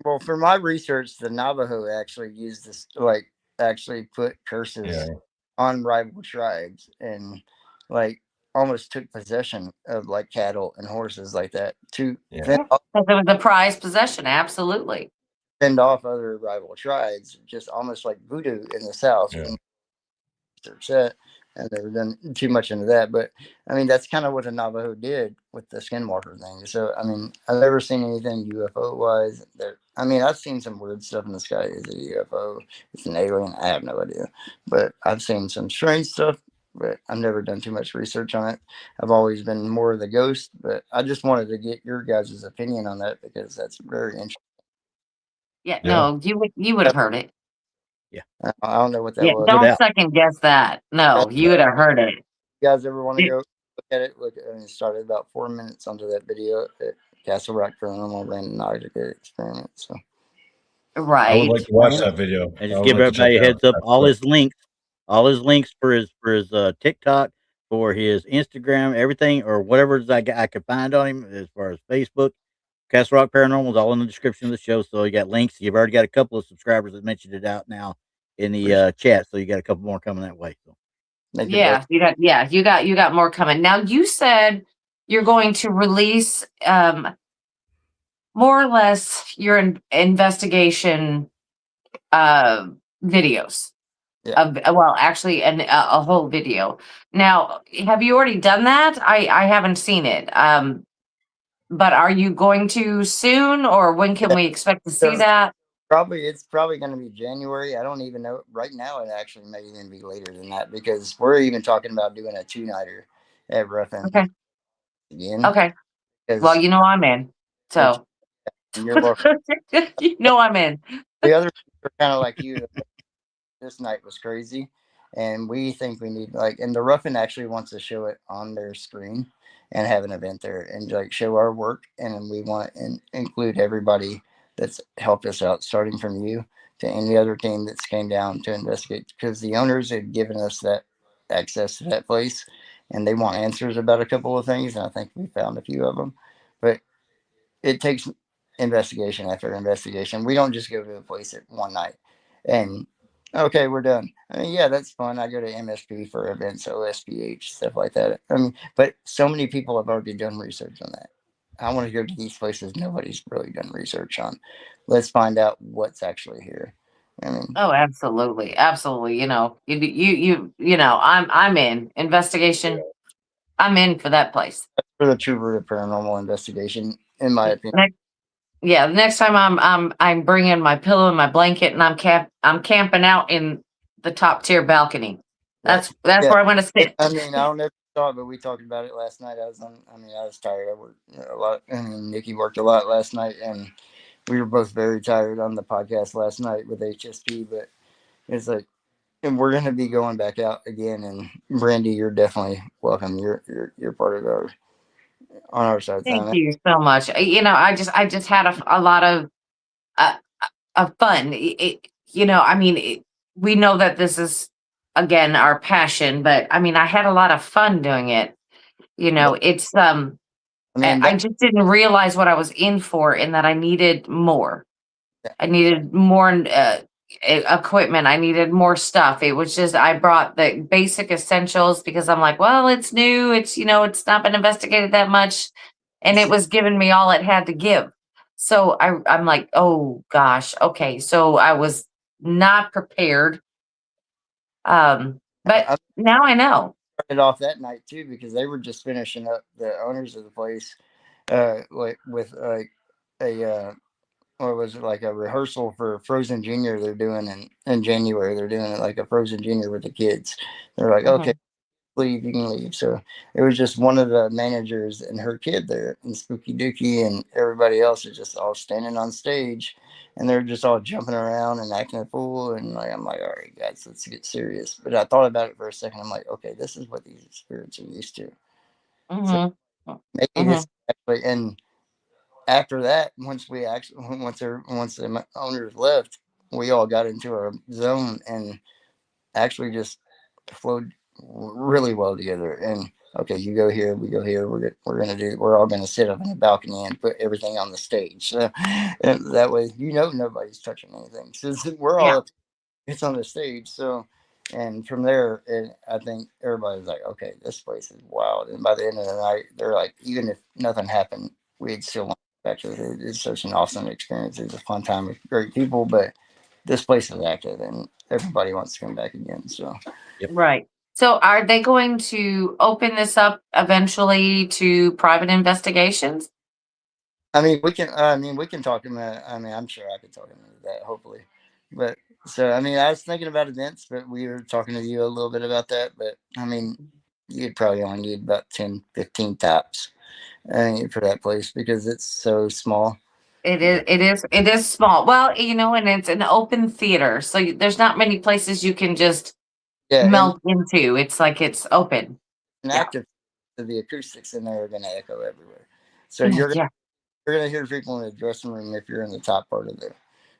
Well, for my research, the Navajo actually used this, like, actually put curses on rival tribes and, like, almost took possession of, like, cattle and horses like that to Because it was a prized possession. Absolutely. fend off other rival tribes, just almost like voodoo in the South. Yeah. They're set, and they've done too much into that. But I mean, that's kind of what the Navajo did with the skinwalker thing. So I mean, I've never seen anything UFO wise. I've seen some weird stuff in the sky. Is it a UFO? It's an alien? I have no idea. But I've seen some strange stuff. But I've never done too much research on it. I've always been more of the ghost. But I just wanted to get your guys' opinion on that because that's very interesting. Yeah. No, you would have heard it. I don't know what that was. Don't second guess that. No, you would have heard it. You guys ever want to go look at it? It started about 4 minutes onto that video at Castle Rock Paranormal Brandon Nautica experiment. So, right. I would like to watch that video. And just give everybody a heads up. All his links for his TikTok, for his Instagram, everything or whatever I could find on him as far as Facebook. Castle Rock Paranormal is all in the description of the show. So you got links. You've already got a couple of subscribers that mentioned it out now in the chat. So you got a couple more coming that way. So. You got more coming. Now you said you're going to release more or less your investigation videos. Actually a whole video. Now, have you already done that? I haven't seen it. But are you going to soon, or when can we expect to see that? It's probably going to be January. I don't even know. Right now, it actually may even be later than that because we're even talking about doing a 2-nighter at Ruffin. Okay. Again. Okay. Well, I'm in. So you're welcome. I'm in. The other are kind of like you. This night was crazy, and we think we need and the Ruffin actually wants to show it on their screen and have an event there and show our work, and we want to include everybody that's helped us out, starting from you to any other team that's came down to investigate, because the owners had given us that access to that place, and they want answers about a couple of things, and I think we found a few of them. But it takes investigation after investigation. We don't just go to the place at one night and okay, we're done. I mean, yeah, that's fun. I go to MSP for events, OSPH, stuff like that. I mean, but so many people have already done research on that. I want to go to these places nobody's really done research on. Let's find out what's actually here. I mean, Oh, absolutely, absolutely. I'm in investigation. I'm in for that place. for the true root of paranormal investigation, in my opinion. Yeah, the next time I'm bringing my pillow and my blanket, and I'm camping out in the top tier balcony. That's Yeah. where I want to sit. I mean, I don't know if you saw it, but we talked about it last night. I was tired. I worked a lot. I mean, Nikki worked a lot last night, and we were both very tired on the podcast last night with HSP. But it's like, and we're gonna be going back out again. And Brandy, you're definitely welcome. You're part of our on our side of Thank town. you so much. I just had a lot uh, of fun. We know that this is again our passion, but I mean, I had a lot of fun doing it. It's I mean, I just didn't realize what I was in for, and that I needed more. I needed more equipment. I needed more stuff. It was just I brought the basic essentials because I'm like, well, it's new. It's not been investigated that much, and it was giving me all it had to give. So I'm like, oh gosh, okay. So I was not prepared. But now I know. Started off that night too because they were just finishing up the owners of the place, with like a or was it like a rehearsal for Frozen Junior they're doing in January. They're doing it like a Frozen Junior with the kids. They're like, okay, Mhm. leave, you can leave. So it was just one of the managers and her kid there, and Spooky Dookie and everybody else is just all standing on stage, and they're just all jumping around and acting a fool. And like, I'm like, all right, guys, let's get serious. But I thought about it for a second. I'm like, okay, this is what these spirits are used to. So Mhm. maybe this Mhm. actually, and after that, once the owners left, we all got into our zone and actually just flowed really well together. And okay, you go here, we go here. We're all gonna sit up in the balcony and put everything on the stage. So and that way, nobody's touching anything. So we're all Yeah. up. It's on the stage. So. And from there, I think everybody's like, okay, this place is wild. And by the end of the night, they're like, even if nothing happened, we'd still want to go back to it. It's such an awesome experience. It's a fun time with great people, but this place is active and everybody wants to come back again. So Right. So are they going to open this up eventually to private investigations? we can talk him. I'm sure I could talk him into that, hopefully. But so, I was thinking about events, but we were talking to you a little bit about that. But you'd probably only need about 10, 15 tops, for that place because it's so small. It is small. Well, and it's an open theater, so there's not many places you can just Yeah, and melt into. It's like it's open. an Yeah. active, the acoustics in there are going to echo everywhere. So you're Yeah. gonna hear people in the dressing room if you're in the top part of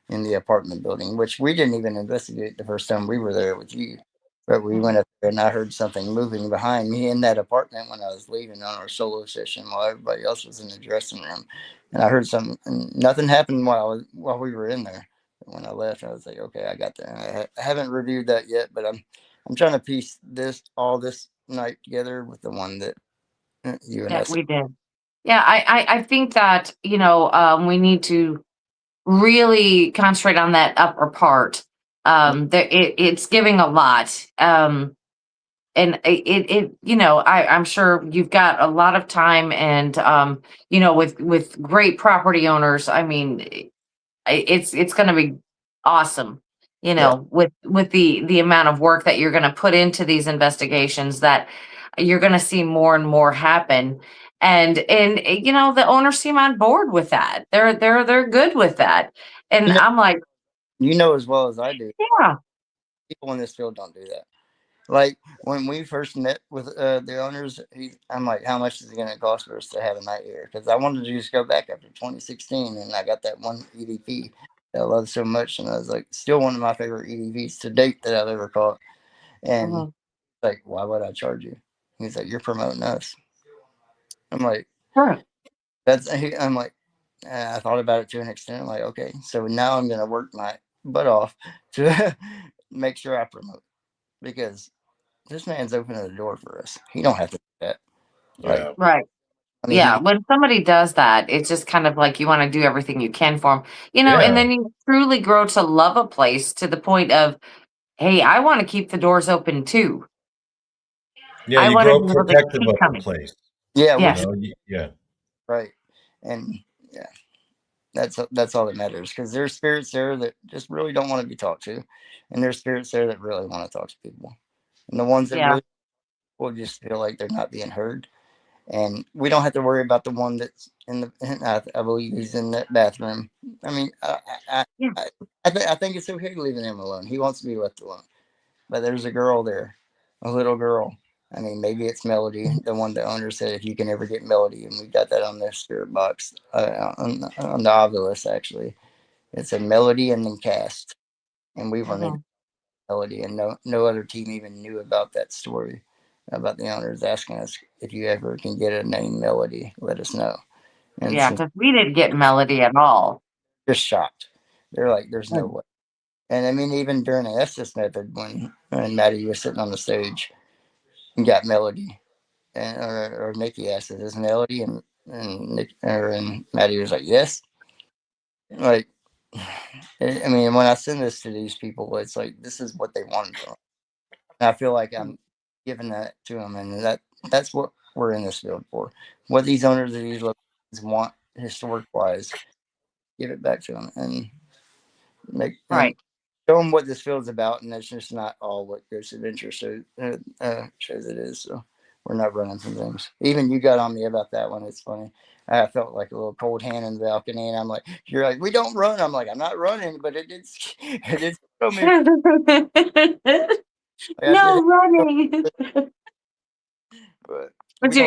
in the apartment building, which we didn't even investigate the first time we were there with you. But we went up there and I heard something moving behind me in that apartment when I was leaving on our solo session while everybody else was in the dressing room. And I heard something, and nothing happened while we were in there. But when I left, I was like, okay, I got that. I haven't reviewed that yet, but I'm trying to piece all this night together with the one that you and I Yeah, said. we did. Yeah, I think that, we need to really concentrate on that upper part. It's giving a lot. And I'm sure you've got a lot of time, and with great property owners. I mean, it's going to be awesome, Yeah. with the amount of work that you're going to put into these investigations, that you're going to see more and more happen. And the owners seem on board with that. They're good with that. And You know, I'm like, as well as I do, yeah. people in this field don't do that. Like when we first met with the owners, I'm like, how much is it going to cost for us to have a night here? Because I wanted to just go back after 2016, and I got that one EVP that I love so much, and I was like, still one of my favorite EVPs to date that I've ever caught. And Mhm. like, why would I charge you? He's like, you're promoting us. I'm like, Sure. I'm like, I thought about it to an extent. I'm like, okay, so now I'm going to work my butt off to make sure I promote, because this man's opening the door for us. He don't have to do that. Like, Yeah. Right. I mean, Yeah. When somebody does that, it's just kind of like you want to do everything you can for them, and Yeah. then you truly grow to love a place to the point of, hey, I want to keep the doors open too. Yeah, I you want to grow be up able to protective keep of the coming. place. yeah, You Yes. know, yeah. right. And yeah, that's all that matters, because there's spirits there that just really don't want to be talked to, and there's spirits there that really want to talk to people, and the ones that Yeah. really will just feel like they're not being heard. And we don't have to worry about the one that's in the. I believe he's in that bathroom. I mean, Yeah. I think it's okay leaving him alone. He wants to be left alone. But there's a girl there, a little girl. I mean, maybe it's Melody, the one the owner said if you can ever get Melody, and we got that on their spirit box, on the Ovilus actually. It's a Melody and then Cast, and we weren't even Mhm. Melody, and no other team even knew about that story. About the owners asking us if you ever can get a name Melody, let us know. And Yeah, since because we didn't get Melody at all. just shocked, they're like, "There's no way." And I mean, even during the Estes method, when Maddie was sitting on the stage and got Melody, and or Nikki asked, "Is this Melody?" And Maddie was like, "Yes." Like, I mean, when I send this to these people, it's like this is what they wanted from. And I feel like I'm giving that to them, and that's what we're in this field for. What these owners of these locations want, historic wise, give it back to them and make and Right. show them what this field's about, and it's just not all what Ghost Adventure shows it is. So we're not running from things. Even you got on me about that one. It's funny. I felt like a little cold hand in the balcony, and I'm like, "You're like, we don't run." I'm like, "I'm not running," but it did. It did show me. Like, No running. but But we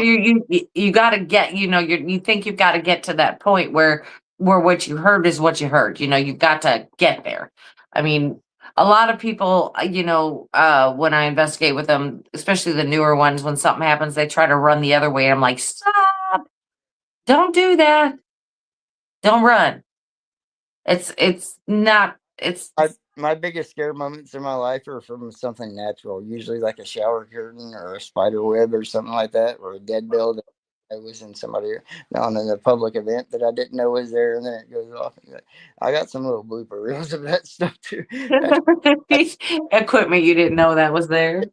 don't. you got to get, you think you've got to get to that point where what you heard is what you heard. You've got to get there. I mean, a lot of people, when I investigate with them, especially the newer ones, when something happens, they try to run the other way. I'm like, stop! Don't do that. Don't run. It's not. It's My biggest scare moments in my life are from something natural, usually like a shower curtain or a spider web or something like that, or a dead build. I was in somebody on a public event that I didn't know was there, and then it goes off. And I got some little blooper reels of that stuff too. equipment you didn't know that was there.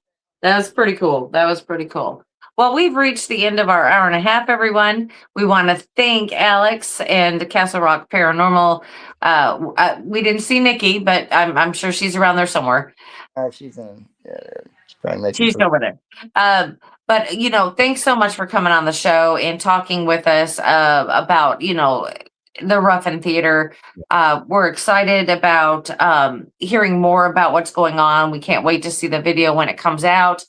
That was pretty cool. That was pretty cool. Well, we've reached the end of our hour and a half, everyone. We want to thank Alex and Castle Rock Paranormal. We didn't see Nikki, but I'm sure she's around there somewhere. She's in. Yeah, she's probably making She's food. over there. But thanks so much for coming on the show and talking with us about the Ruffin Theater. We're excited about hearing more about what's going on. We can't wait to see the video when it comes out.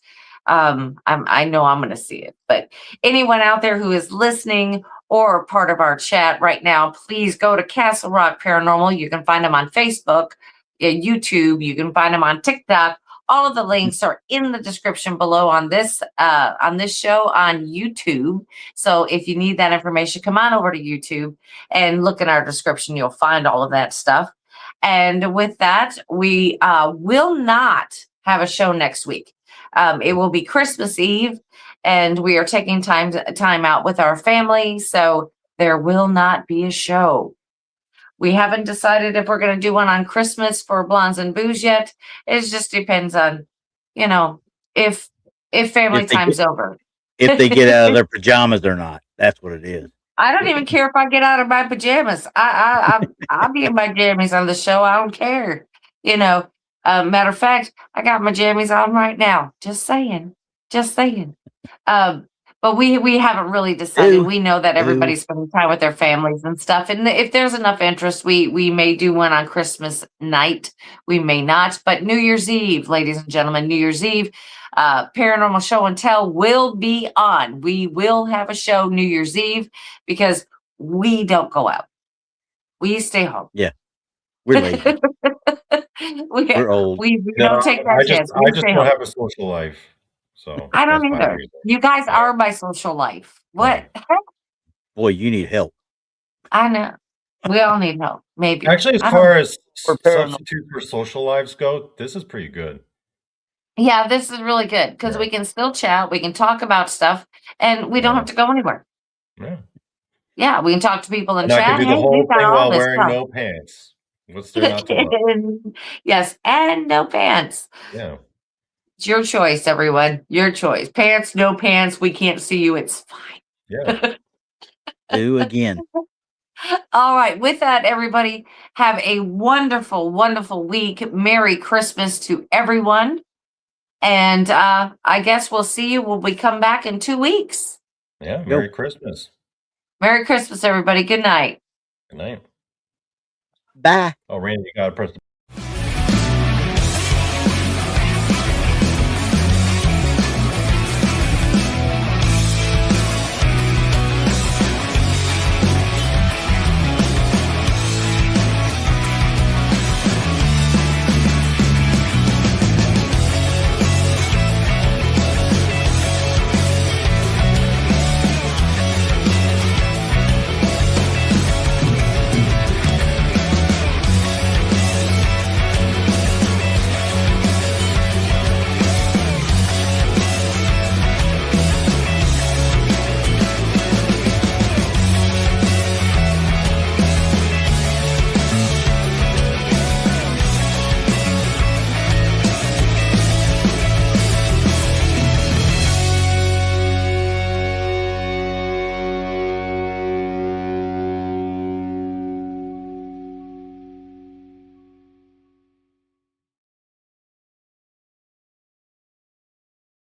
I know I'm going to see it. But anyone out there who is listening or part of our chat right now, please go to Castle Rock Paranormal. You can find them on Facebook, YouTube. You can find them on TikTok. All of the links are in the description below on this show on YouTube. So if you need that information, come on over to YouTube and look in our description. You'll find all of that stuff. And with that, we will not have a show next week. It will be Christmas Eve, and we are taking time out with our family. So there will not be a show. We haven't decided if we're going to do one on Christmas for Blondes and Booze yet. It just depends on, if family If they time's get over. if they get out of their pajamas or not. That's what it is. I don't even care if I get out of my pajamas. I'll be in my jammies on the show. I don't care. Matter of fact, I got my jammies on right now. Just saying. Just saying. But we haven't really decided. Ooh, We know that ooh. everybody's spending time with their families and stuff. And if there's enough interest, we may do one on Christmas night. We may not. But New Year's Eve, ladies and gentlemen, New Year's Eve, Paranormal Show and Tell will be on. We will have a show New Year's Eve because we don't go out. We stay home. Yeah, we're lazy. We're old. We No, don't take that chance. We I just stay don't home. have a social life. So I that's don't my either. reason. You guys Yeah. are my social life. What? Boy, you need help. I know. We all need help. Maybe. Actually, as I don't far know. as Or paranormal. substitute for social lives go, this is pretty good. Yeah, this is really good because Yeah. we can still chat. We can talk about stuff, and we don't Yeah. have to go anywhere. Yeah. Yeah, we can talk to people in And I can chat. do Hey, the we've whole got thing all while this wearing stuff. no pants. What's there not to love? Yes, and no pants. Yeah. It's your choice, everyone. Your choice. Pants, no pants. We can't see you. It's fine. Yeah. Do again. All right. With that, everybody, have a wonderful, wonderful week. Merry Christmas to everyone. And I guess we'll see you when we come back in 2 weeks. Yeah. Go. Merry Christmas. Merry Christmas, everybody. Good night. Good night. Bye. Oh, Randy, you gotta press the